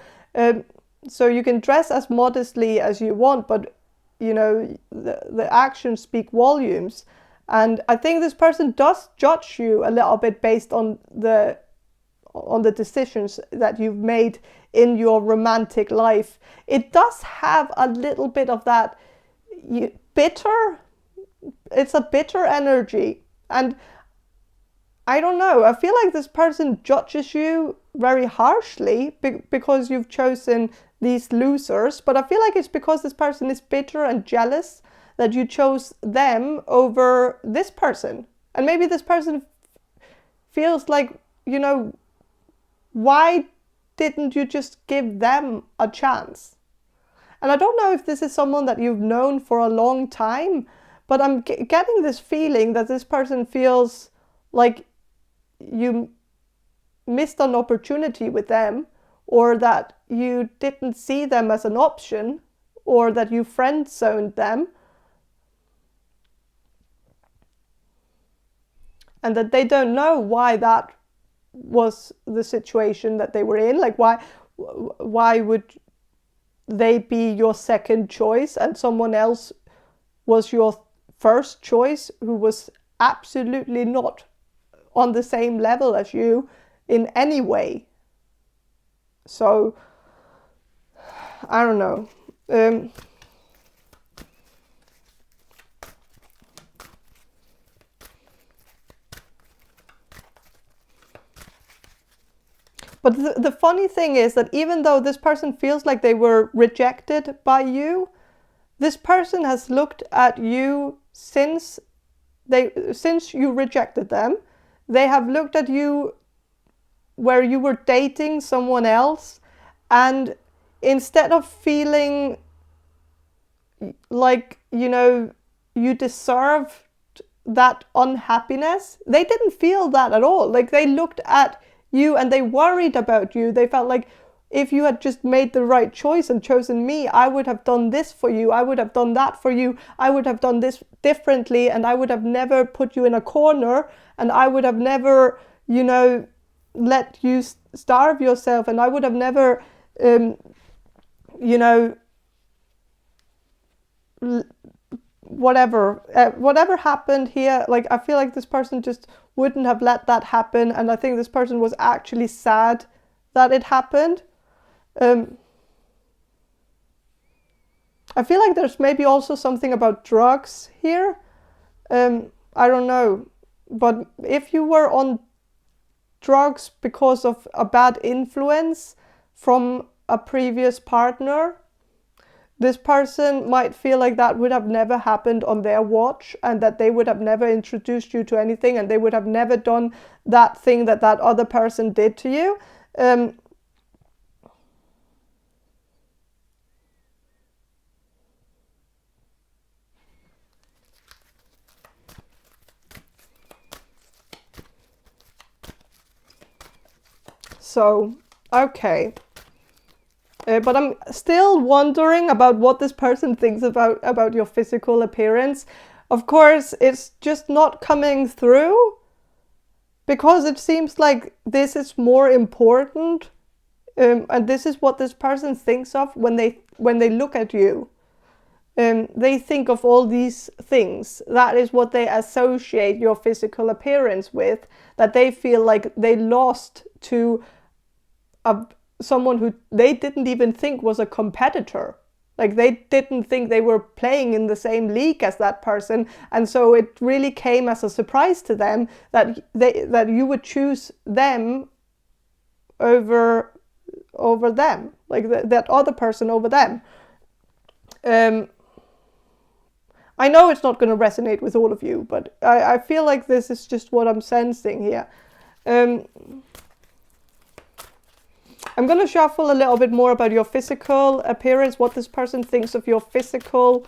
So you can dress as modestly as you want, but you know, the actions speak volumes. And I think this person does judge you a little bit based on the decisions that you've made in your romantic life. It does have a little bit of that bitter. It's a bitter energy, and I don't know, I feel like this person judges you very harshly because you've chosen these losers, but I feel like it's because this person is bitter and jealous that you chose them over this person. And maybe this person feels like, you know, why didn't you just give them a chance? And I don't know if this is someone that you've known for a long time, but I'm getting this feeling that this person feels like you missed an opportunity with them, or that you didn't see them as an option, or that you friend-zoned them, and that they don't know why that was the situation that they were in. Like, why would they be your second choice and someone else was your first choice who was absolutely not on the same level as you in any way? So I don't know. But the funny thing is that even though this person feels like they were rejected by you, this person has looked at you since you rejected them. They have looked at you where you were dating someone else, and instead of feeling like, you deserved that unhappiness, they didn't feel that at all. Like, they looked at you and they worried about you. They felt like, if you had just made the right choice and chosen me, I would have done this for you, I would have done that for you, I would have done this differently, and I would have never put you in a corner, and I would have never, let you starve yourself, and I would have never, whatever happened here. Like, I feel like this person just wouldn't have let that happen, and I think this person was actually sad that it happened. I feel like there's maybe also something about drugs here. I don't know, but if you were on drugs because of a bad influence from a previous partner, this person might feel like that would have never happened on their watch, and that they would have never introduced you to anything, and they would have never done that thing that other person did to you. So, okay. But I'm still wondering about what this person thinks about your physical appearance. Of course, it's just not coming through, because it seems like this is more important, and this is what this person thinks of when they look at you. They think of all these things. That is what they associate your physical appearance with, that they feel like they lost to someone who they didn't even think was a competitor. Like, they didn't think they were playing in the same league as that person, and so it really came as a surprise to them that you would choose them over them, like that other person over them. I know it's not going to resonate with all of you, but I feel like this is just what I'm sensing here. I'm going to shuffle a little bit more about your physical appearance, what this person thinks of your physical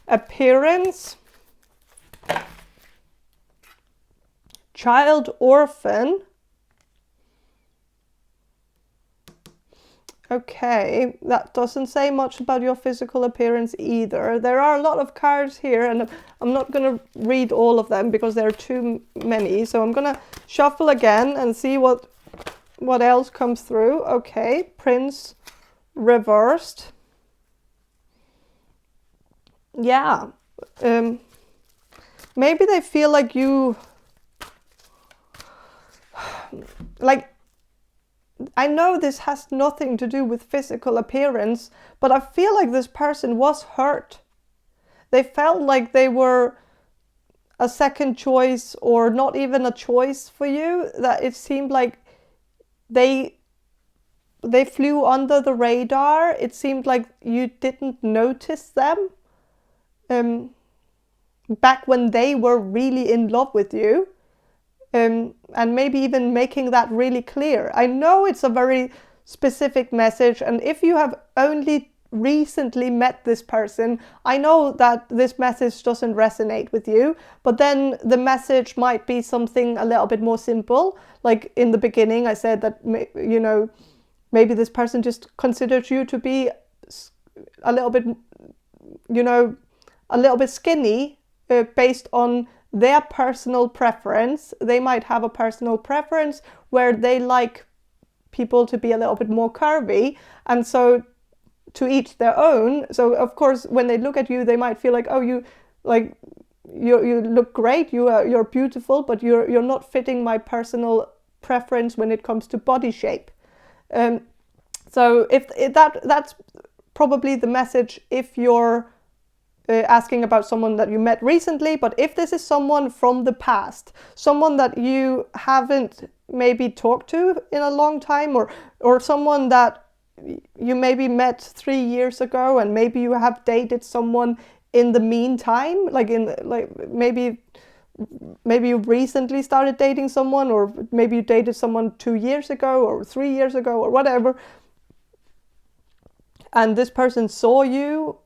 appearance. Child orphan. Okay, that doesn't say much about your physical appearance either. There are a lot of cards here, and I'm not going to read all of them because there are too many. So I'm going to shuffle again and see what else comes through. Okay, Prince reversed. Yeah. Maybe they feel like you... Like, I know this has nothing to do with physical appearance, but I feel like this person was hurt. They felt like they were a second choice, or not even a choice for you. That it seemed like they flew under the radar. It seemed like you didn't notice them back when they were really in love with you. And maybe even making that really clear. I know it's a very specific message, and if you have only recently met this person, I know that this message doesn't resonate with you, but then the message might be something a little bit more simple. Like in the beginning, I said that, maybe this person just considers you to be a little bit, you know, a little bit skinny based on their personal preference. They might have a personal preference where they like people to be a little bit more curvy, and so to each their own. So of course when they look at you, they might feel like, oh, you look great, you're beautiful, but you're not fitting my personal preference when it comes to body shape. So if that's probably the message if you're asking about someone that you met recently. But if this is someone from the past, someone that you haven't maybe talked to in a long time, or someone that you maybe met 3 years ago, and maybe you have dated someone in the meantime, maybe you recently started dating someone, or maybe you dated someone 2 years ago or 3 years ago or whatever, and this person saw you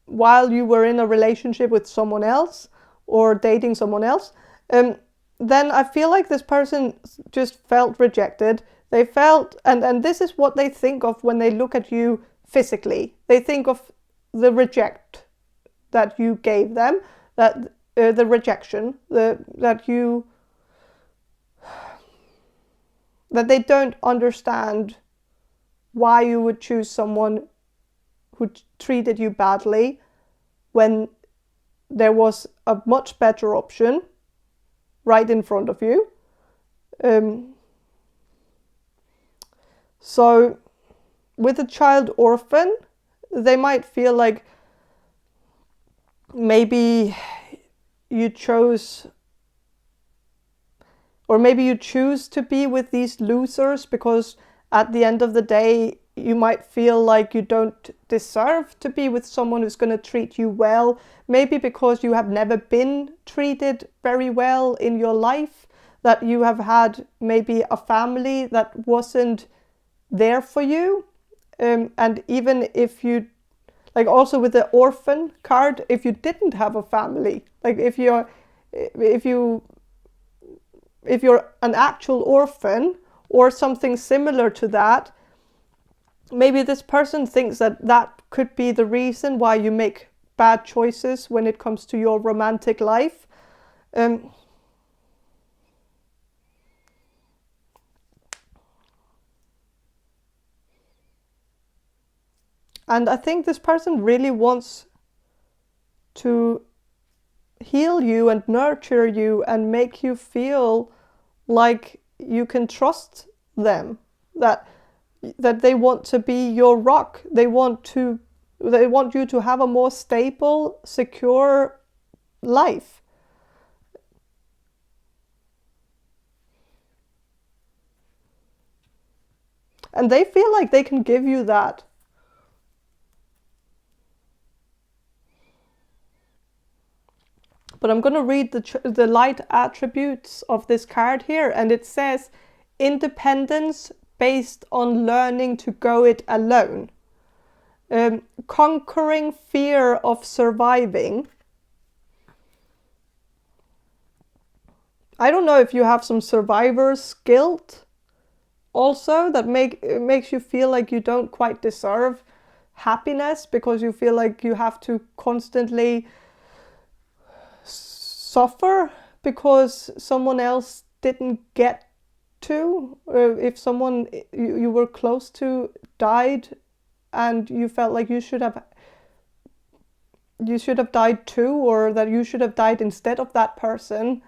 while you were in a relationship with someone else or dating someone else, then I feel like this person just felt rejected. They felt, and this is what they think of when they look at you physically. They think of the reject that you gave them, that the rejection, that they don't understand why you would choose someone who treated you badly when there was a much better option right in front of you. So with a child orphan, they might feel like maybe you chose, or maybe you choose to be with these losers because at the end of the day, you might feel like you don't deserve to be with someone who's going to treat you well. Maybe because you have never been treated very well in your life, that you have had maybe a family that wasn't there for you. And even if you, like also with the orphan card, if you didn't have a family, like if you're an actual orphan or something similar to that, maybe this person thinks that that could be the reason why you make bad choices when it comes to your romantic life. And I think this person really wants to heal you and nurture you and make you feel like you can trust them, that they want to be your rock. They want you to have a more stable, secure life. And they feel like they can give you that. But I'm going to read the light attributes of this card here, and it says independence based on learning to go it alone. Conquering fear of surviving. I don't know if you have some survivor's guilt also that makes you feel like you don't quite deserve happiness, because you feel like you have to constantly suffer because someone else didn't get to. If someone you were close to died and you felt like you should have died too, or that you should have died instead of that person.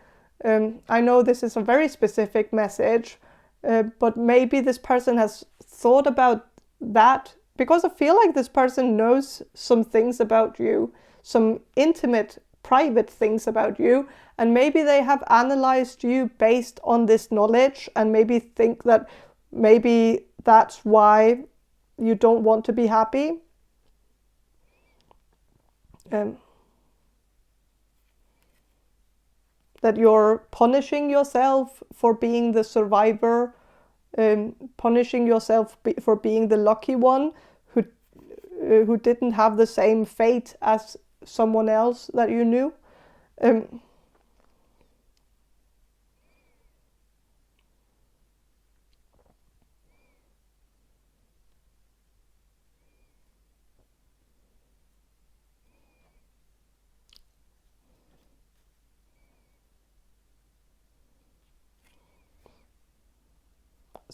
I know this is a very specific message, but maybe this person has thought about that, because I feel like this person knows some things about you, some intimate, private things about you, and maybe they have analyzed you based on this knowledge and maybe think that maybe that's why you don't want to be happy. That you're punishing yourself for being the survivor, punishing yourself for being the lucky one who didn't have the same fate as someone else that you knew.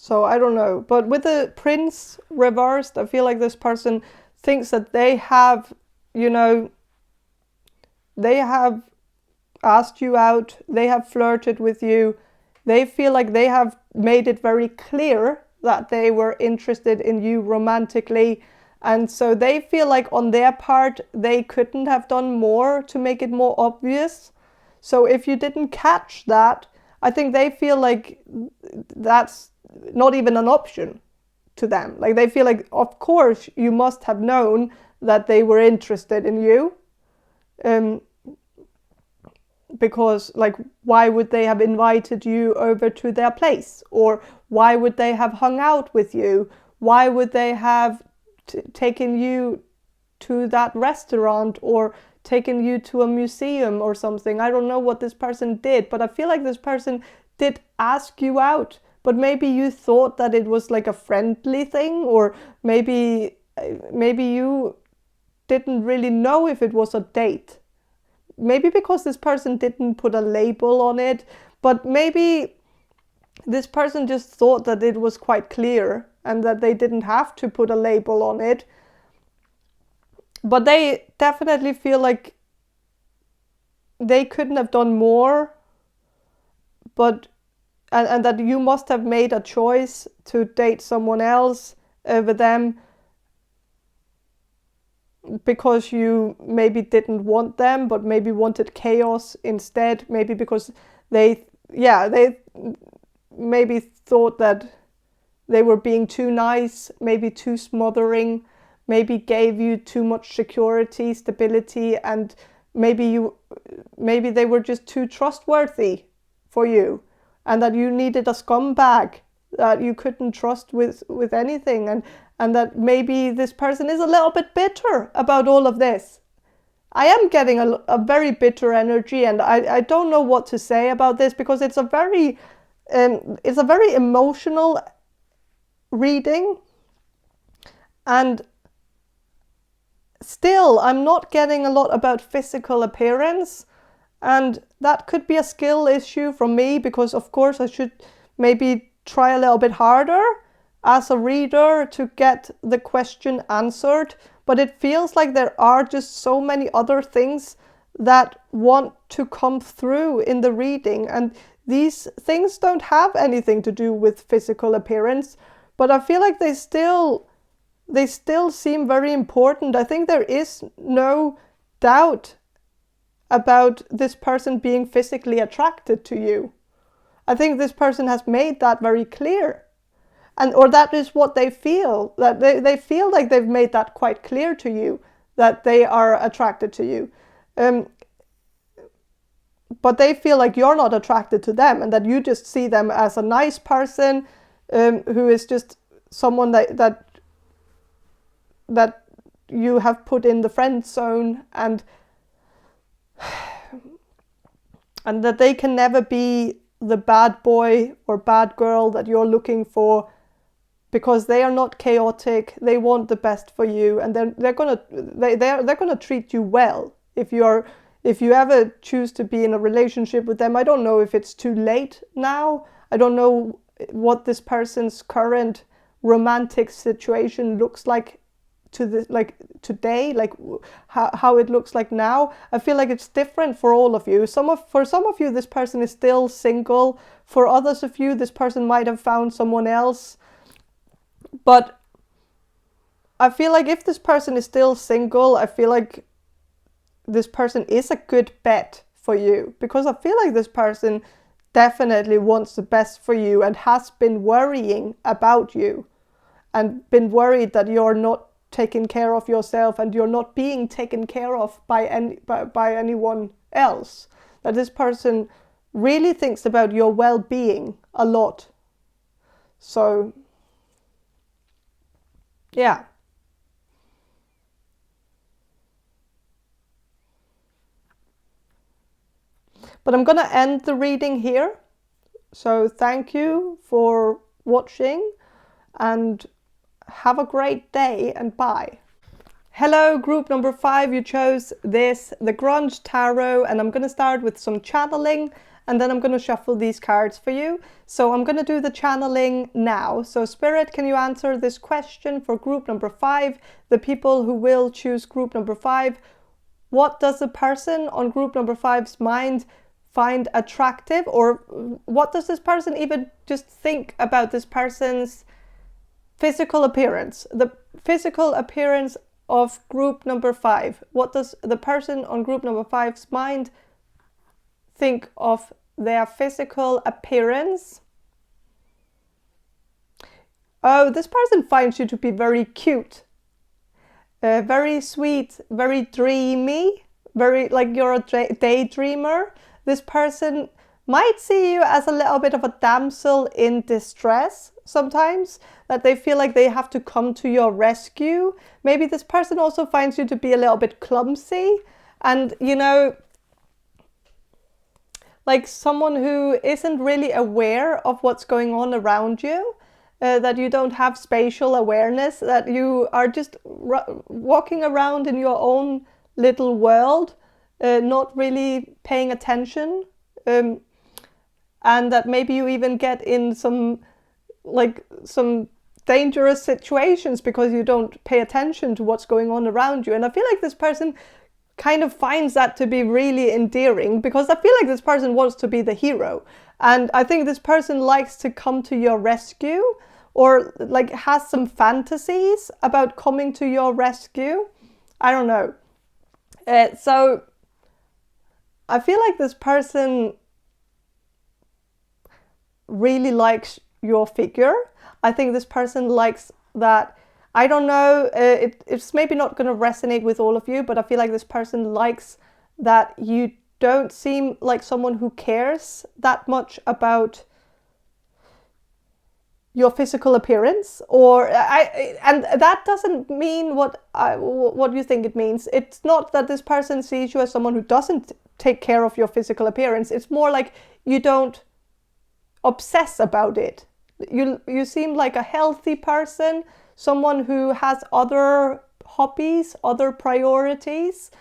So I don't know. But with the Prince reversed, I feel like this person thinks that they have, you know, they have asked you out, they have flirted with you, they feel like they have made it very clear that they were interested in you romantically, and so they feel like on their part they couldn't have done more to make it more obvious. So if you didn't catch that, I think they feel like that's not even an option to them. Like they feel like, of course you must have known that they were interested in you. Because like, why would they have invited you over to their place? Or why would they have hung out with you? Why would they have taken you to that restaurant or taken you to a museum or something? I don't know what this person did, but I feel like this person did ask you out, but maybe you thought that it was like a friendly thing, or maybe you didn't really know if it was a date. Maybe because this person didn't put a label on it, but maybe this person just thought that it was quite clear and that they didn't have to put a label on it. But they definitely feel like they couldn't have done more, but and that you must have made a choice to date someone else over them because you maybe didn't want them, but maybe wanted chaos instead. Maybe because they maybe thought that they were being too nice, maybe too smothering, maybe gave you too much security, stability, and maybe they were just too trustworthy for you, and that you needed a scumbag that you couldn't trust with anything, and that maybe this person is a little bit bitter about all of this. I am getting a very bitter energy, and I don't know what to say about this, because it's a very emotional reading, and still I'm not getting a lot about physical appearance, and that could be a skill issue from me, because of course I should maybe try a little bit harder as a reader to get the question answered, but it feels like there are just so many other things that want to come through in the reading, and these things don't have anything to do with physical appearance, but I feel like they still seem very important. I think there is no doubt about this person being physically attracted to you. I think this person has made that very clear. Or that is what they feel, that they feel like they've made that quite clear to you, that they are attracted to you. But they feel like you're not attracted to them, and that you just see them as a nice person who is just someone that you have put in the friend zone, and that they can never be the bad boy or bad girl that you're looking for, because they are not chaotic. They want the best for you, and they're gonna treat you well if you ever choose to be in a relationship with them. I don't know if it's too late now. I don't know what this person's current romantic situation looks like today, like how it looks like now. I feel like it's different for all of you. For some of you, this person is still single. For others of you, this person might have found someone else. But I feel like if this person is still single, I feel like this person is a good bet for you, because I feel like this person definitely wants the best for you and has been worrying about you and been worried that you're not taking care of yourself and you're not being taken care of by anyone else. That this person really thinks about your well-being a lot. So yeah. But I'm gonna end the reading here. So thank you for watching, and have a great day, and bye. Hello, group number 5, you chose this, the Grunge Tarot, and I'm going to start with some channeling, and then I'm going to shuffle these cards for you. So I'm going to do the channeling now. So Spirit, can you answer this question for group number 5, the people who will choose group number 5? What does the person on group number 5's mind find attractive, or what does this person even just think about this person's physical appearance? The physical appearance of group number 5. What does the person on group number 5's mind think of their physical appearance? Oh, this person finds you to be very cute, very sweet, very dreamy, very like you're a daydreamer. This person might see you as a little bit of a damsel in distress sometimes, that they feel like they have to come to your rescue. Maybe this person also finds you to be a little bit clumsy and, you know, like someone who isn't really aware of what's going on around you, that you don't have spatial awareness, that you are just walking around in your own little world, not really paying attention. And that maybe you even get in some dangerous situations because you don't pay attention to what's going on around you. And I feel like this person kind of finds that to be really endearing, because I feel like this person wants to be the hero. And I think this person likes to come to your rescue, or like has some fantasies about coming to your rescue. I don't know. So I feel like this person really likes your figure. I think this person likes that. I don't know, it's maybe not going to resonate with all of you, but I feel like this person likes that you don't seem like someone who cares that much about your physical appearance, and that doesn't mean what you think it means. It's not that this person sees you as someone who doesn't take care of your physical appearance. It's more like you don't obsess about it. You seem like a healthy person, someone who has other hobbies, other priorities.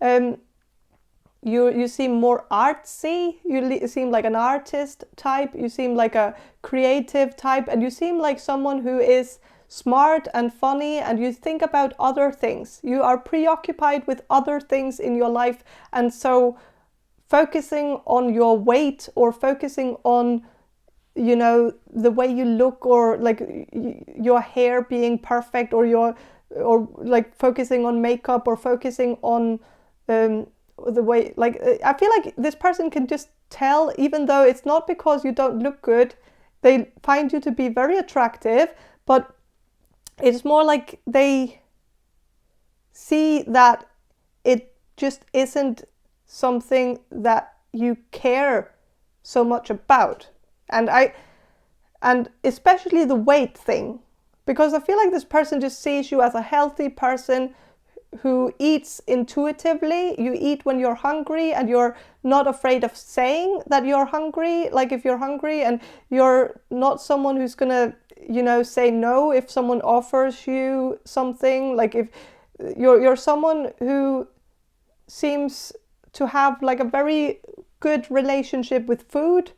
You seem more artsy. You seem like an artist type. You seem like a creative type, and you seem like someone who is smart and funny, and you think about other things. You are preoccupied with other things in your life, and so focusing on your weight, or focusing on, you know, the way you look, or like your hair being perfect, or like focusing on makeup, or focusing on the way, like I feel like this person can just tell, even though it's not because you don't look good, they find you to be very attractive, but it's more like they see that it just isn't something that you care so much about. And especially the weight thing, because I feel like this person just sees you as a healthy person who eats intuitively. You eat when you're hungry, and you're not afraid of saying that you're hungry, like if you're hungry, and you're not someone who's gonna, you know, say no if someone offers you something. Like if you're someone who seems to have like a very good relationship with food,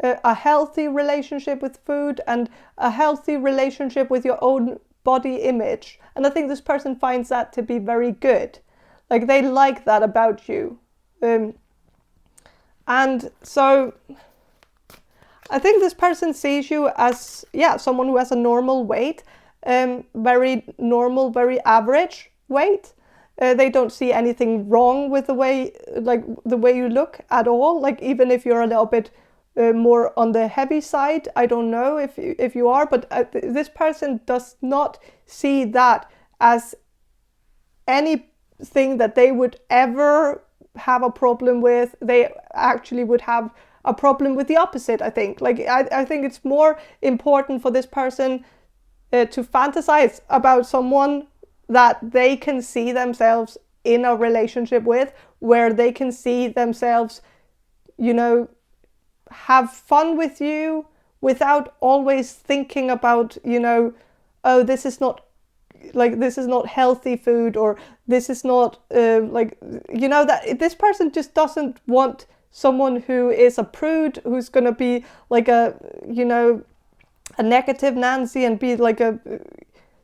a healthy relationship with food, and a healthy relationship with your own body image. And I think this person finds that to be very good. Like they like that about you. And so I think this person sees you as, yeah, someone who has a normal weight, very normal, very average weight. They don't see anything wrong with the way you look at all. Like even if you're a little bit more on the heavy side, I don't know if you are, but this person does not see that as anything that they would ever have a problem with. They actually would have a problem with the opposite, I think. Like I think it's more important for this person to fantasize about someone that they can see themselves in a relationship with, where they can see themselves, you know, have fun with you without always thinking about, you know, oh, this is not like this is not healthy food, or this is not like, you know, that this person just doesn't want someone who is a prude, who's going to be like a, you know, a negative Nancy, and be like a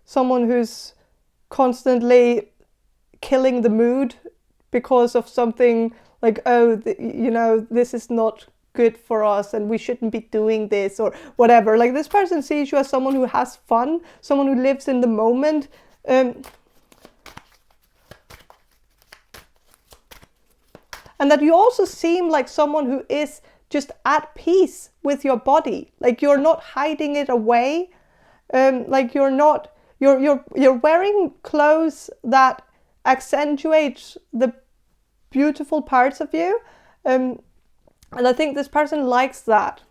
someone who's constantly killing the mood because of something like, oh, you know, this is not good for us and we shouldn't be doing this or whatever. Like this person sees you as someone who has fun, someone who lives in the moment. And that you also seem like someone who is just at peace with your body. Like you're not hiding it away. Like you're not, you're wearing clothes that accentuate the beautiful parts of you. And I think this person likes that.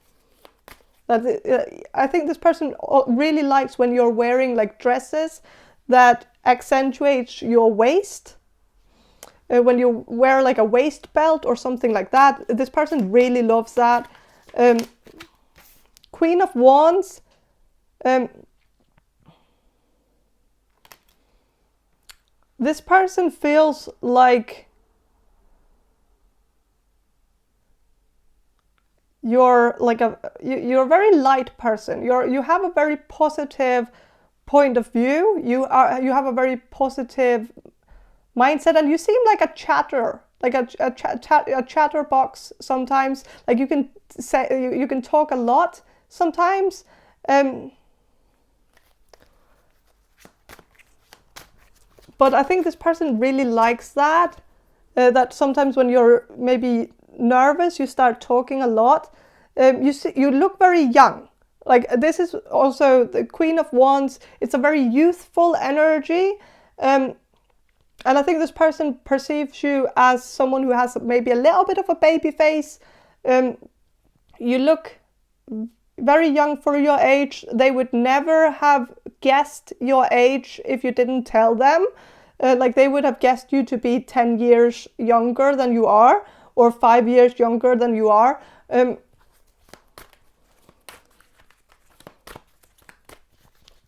I think this person really likes when you're wearing like dresses that accentuate your waist. When you wear like a waist belt or something like that, this person really loves that. Queen of Wands. This person feels like you're like you're a very light person. You have a very positive point of view. You have a very positive mindset, and you seem like a chatter, like a chatterbox sometimes. Like you can say, you can talk a lot sometimes. But I think this person really likes that. That sometimes when you're maybe nervous, you start talking a lot. You look very young. Like this is also the Queen of Wands. It's a very youthful energy. And I think this person perceives you as someone who has maybe a little bit of a baby face. You look very young for your age. They would never have guessed your age if you didn't tell them. Like they would have guessed you to be 10 years younger than you are, or 5 years younger than you are.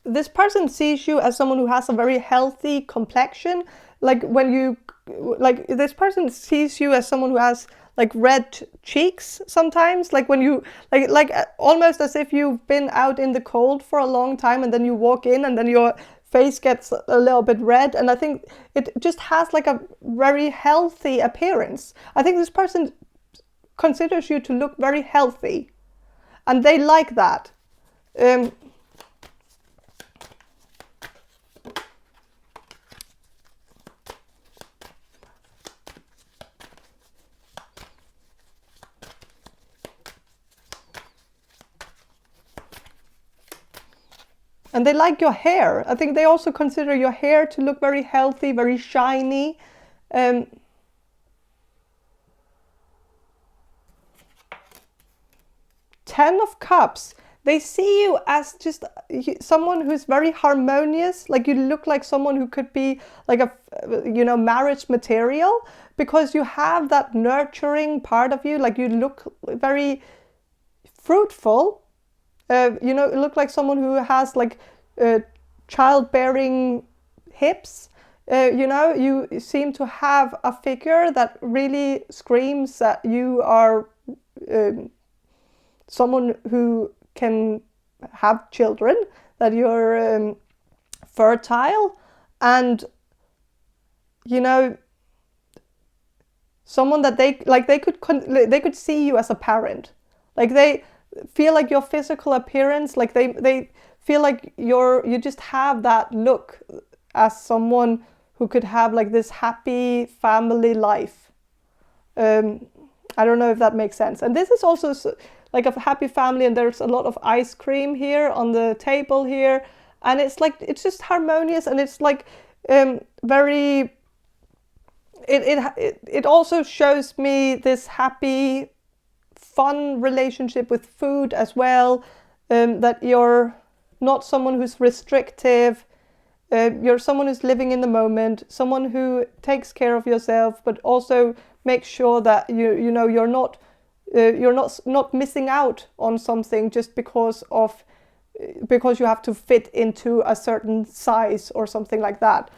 This person sees you as someone who has a very healthy complexion. Like when you, like this person sees you as someone who has like red cheeks sometimes, like when you, like almost as if you've been out in the cold for a long time, and then you walk in and then your face gets a little bit red. And I think it just has like a very healthy appearance. I think this person considers you to look very healthy, and they like that. And they like your hair. I think they also consider your hair to look very healthy, very shiny. 10 of Cups. They see you as just someone who's very harmonious. Like you look like someone who could be like a, you know, marriage material, because you have that nurturing part of you. Like you look very fruitful. You know, you look like someone who has like childbearing hips. You know, you seem to have a figure that really screams that you are someone who can have children, that you're fertile, and, you know, someone that they could see you as a parent. Like they feel like your physical appearance, like they feel like you just have that look as someone who could have like this happy family life. I don't know if that makes sense. And this is also like a happy family, and there's a lot of ice cream here on the table here, and it's like, it's just harmonious, and it's like very, it also shows me this happy, fun relationship with food as well, that you're not someone who's restrictive. You're someone who's living in the moment, someone who takes care of yourself, but also makes sure that you know you're not missing out on something just because of because you have to fit into a certain size or something like that.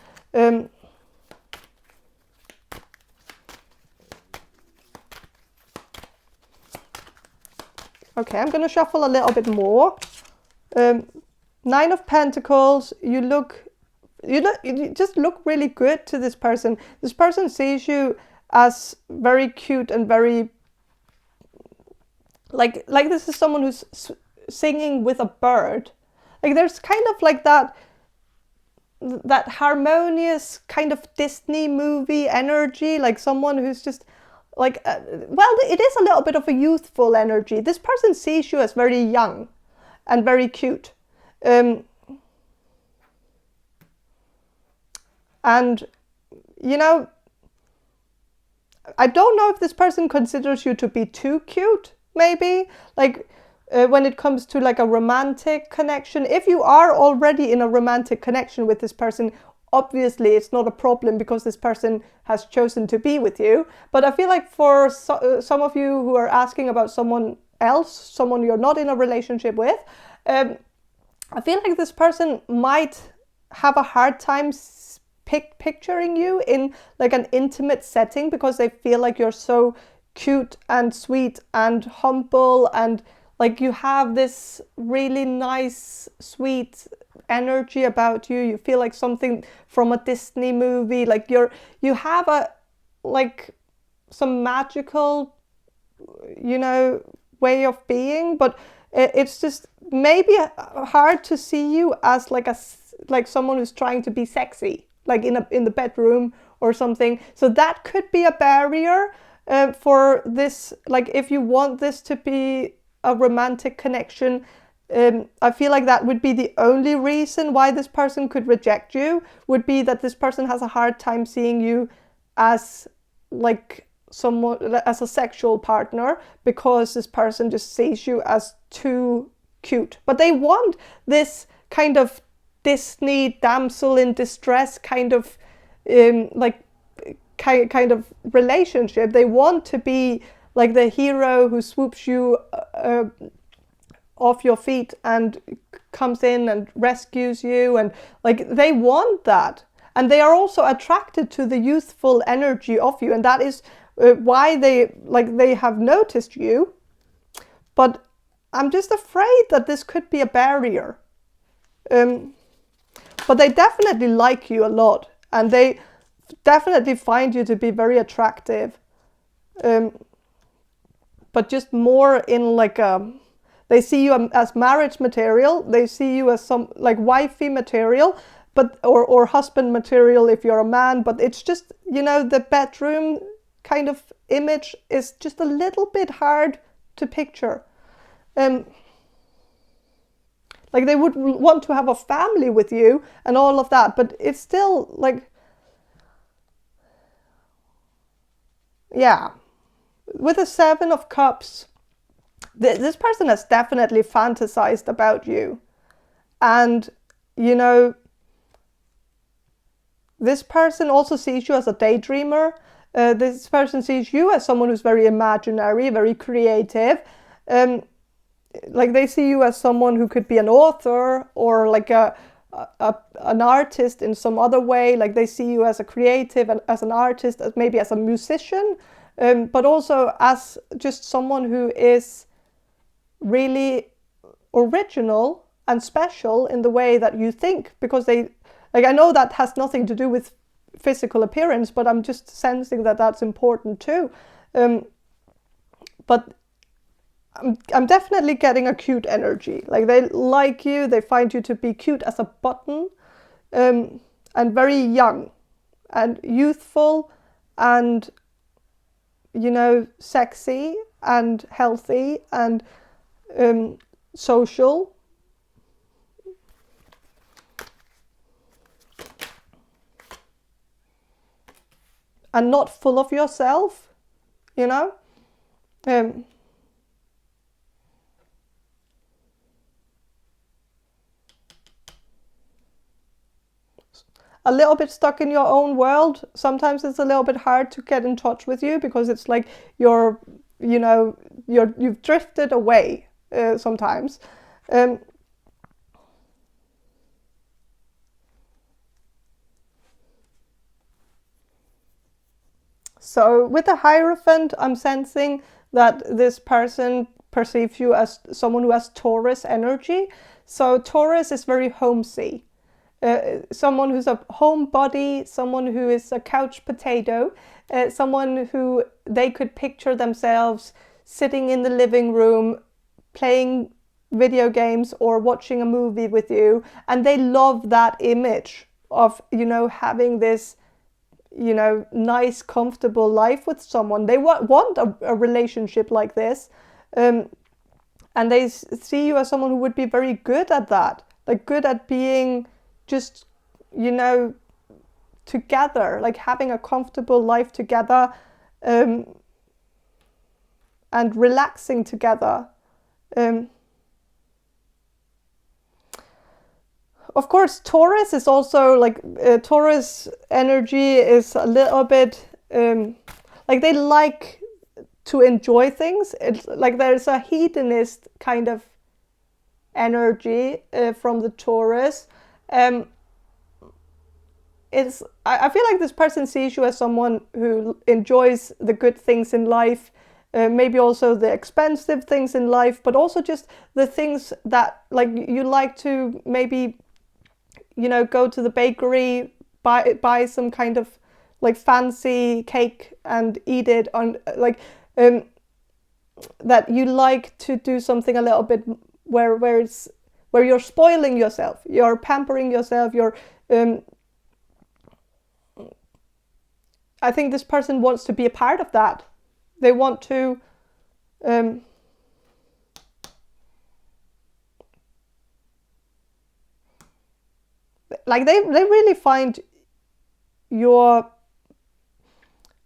Okay, I'm going to shuffle a little bit more. Nine of Pentacles, you just look really good to this person. This person sees you as very cute and very, like this is someone who's singing with a bird. Like there's kind of like that harmonious kind of Disney movie energy, like someone who's just like, well, it is a little bit of a youthful energy. This person sees you as very young and very cute. And, you know, I don't know if this person considers you to be too cute, maybe. Like, when it comes to like a romantic connection. If you are already in a romantic connection with this person, obviously it's not a problem because this person has chosen to be with you. But I feel like for some of you who are asking about someone else, someone you're not in a relationship with, I feel like this person might have a hard time picturing you in like an intimate setting because they feel like you're so cute and sweet and humble, and like you have this really nice, sweet energy about you. You feel like something from a Disney movie. Like you have a like some magical, you know, way of being, but it's just maybe hard to see you as like someone who's trying to be sexy, like in the bedroom or something. So that could be a barrier for this. Like if you want this to be a romantic connection, I feel like that would be the only reason why this person could reject you, would be that this person has a hard time seeing you as like someone, as a sexual partner, because this person just sees you as too cute. But they want this kind of Disney damsel in distress kind of kind of relationship. They want to be like the hero who swoops you off your feet and comes in and rescues you, and like they want that, and they are also attracted to the youthful energy of you, and that is why they have noticed you. But I'm just afraid that this could be a barrier. But they definitely like you a lot, and they definitely find you to be very attractive. But just more in like they see you as marriage material. They see you as some like wifey material, but or husband material if you're a man. But it's just, you know, the bedroom kind of image is just a little bit hard to picture. Like they would want to have a family with you and all of that, but it's still like, yeah. With the Seven of Cups, this person has definitely fantasized about you. And, you know, this person also sees you as a daydreamer. This person sees you as someone who's very imaginary, very creative. Like they see you as someone who could be an author or like an artist in some other way. Like they see you as a creative and as an artist, as maybe as a musician, but also as just someone who is really original and special in the way that you think, because they, like, I know that has nothing to do with physical appearance, but I'm just sensing that that's important too. But I'm definitely getting a cute energy. Like they like you, they find you to be cute as a button, and very young and youthful and, you know, sexy and healthy and social. And not full of yourself, you know. A little bit stuck in your own world. Sometimes it's a little bit hard to get in touch with you because it's like you've drifted away sometimes. So with the Hierophant, I'm sensing that this person perceives you as someone who has Taurus energy. So Taurus is very homey. Someone who's a homebody, someone who is a couch potato, someone who they could picture themselves sitting in the living room, playing video games or watching a movie with you. And they love that image of, you know, having this, you know, nice, comfortable life with someone. They want a relationship like this. And they see you as someone who would be very good at that. Like good at being just, you know, together, like having a comfortable life together, and relaxing together. Of course, Taurus is also like, Taurus energy is a little bit, like they like to enjoy things. It's like there's a hedonist kind of energy from the Taurus. I feel like this person sees you as someone who enjoys the good things in life, maybe also the expensive things in life, but also just the things that like you like to maybe, you know, go to the bakery, buy some kind of like fancy cake and eat it on like, that you like to do something a little bit where you're spoiling yourself, you're pampering yourself, you're I think this person wants to be a part of that. They want to like they really find your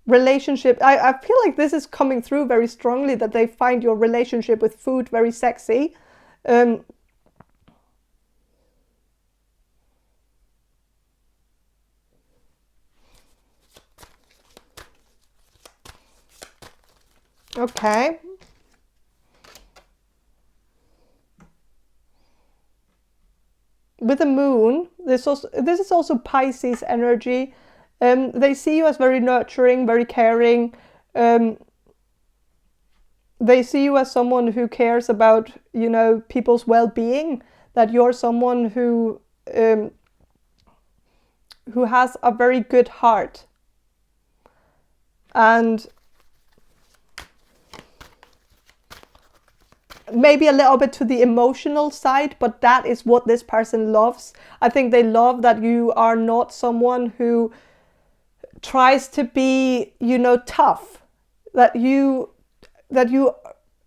relationship. I feel like this is coming through very strongly, that they find your relationship with food very sexy. Okay. With the moon, this is also Pisces energy. They see you as very nurturing, very caring. They see you as someone who cares about, you know, people's well-being. That you're someone who has a very good heart. And maybe a little bit to the emotional side, but that is what this person loves. I think they love that you are not someone who tries to be, you know, tough. That you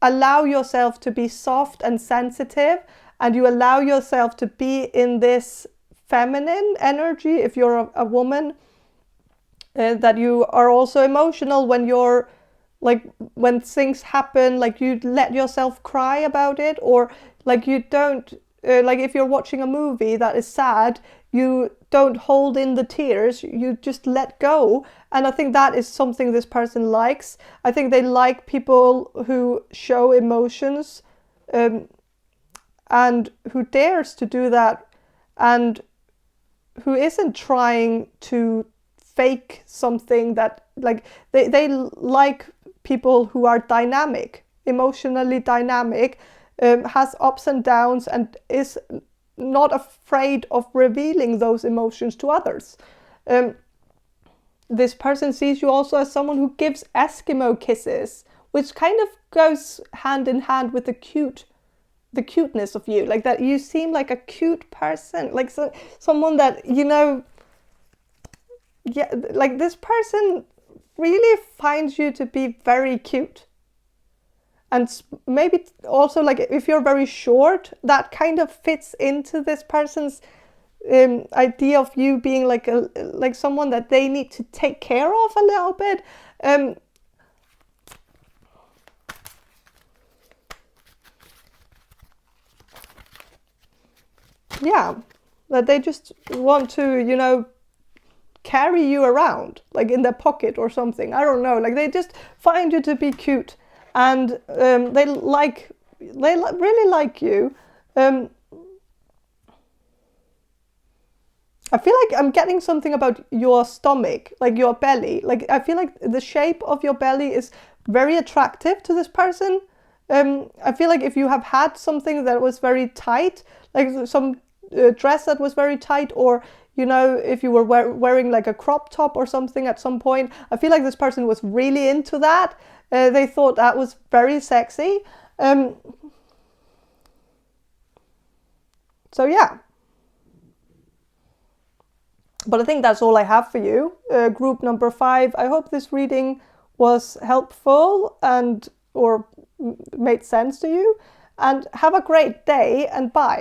allow yourself to be soft and sensitive, and you allow yourself to be in this feminine energy if you're a woman. That you are also emotional when you're like, when things happen, like you let yourself cry about it, or like you don't, like if you're watching a movie that is sad, you don't hold in the tears, you just let go. And I think that is something this person likes. I think they like people who show emotions, and who dares to do that, and who isn't trying to fake something. That like they like people who are dynamic, emotionally dynamic, has ups and downs, and is not afraid of revealing those emotions to others. This person sees you also as someone who gives Eskimo kisses, which kind of goes hand in hand with the cuteness of you. Like that you seem like a cute person, like someone that, you know, yeah, like this person really finds you to be very cute. And maybe also, like if you're very short, that kind of fits into this person's idea of you being like someone that they need to take care of a little bit. Yeah, that they just want to, you know, carry you around, like in their pocket or something. I don't know. Like they just find you to be cute, and they really like you. I feel like I'm getting something about your stomach, like your belly. Like I feel like the shape of your belly is very attractive to this person. I feel like if you have had something that was very tight, like some dress that was very tight, or you know, if you were wearing like a crop top or something at some point, I feel like this person was really into that. They thought that was very sexy. So yeah. But I think that's all I have for you. Group number 5. I hope this reading was helpful and or made sense to you. And have a great day, and bye.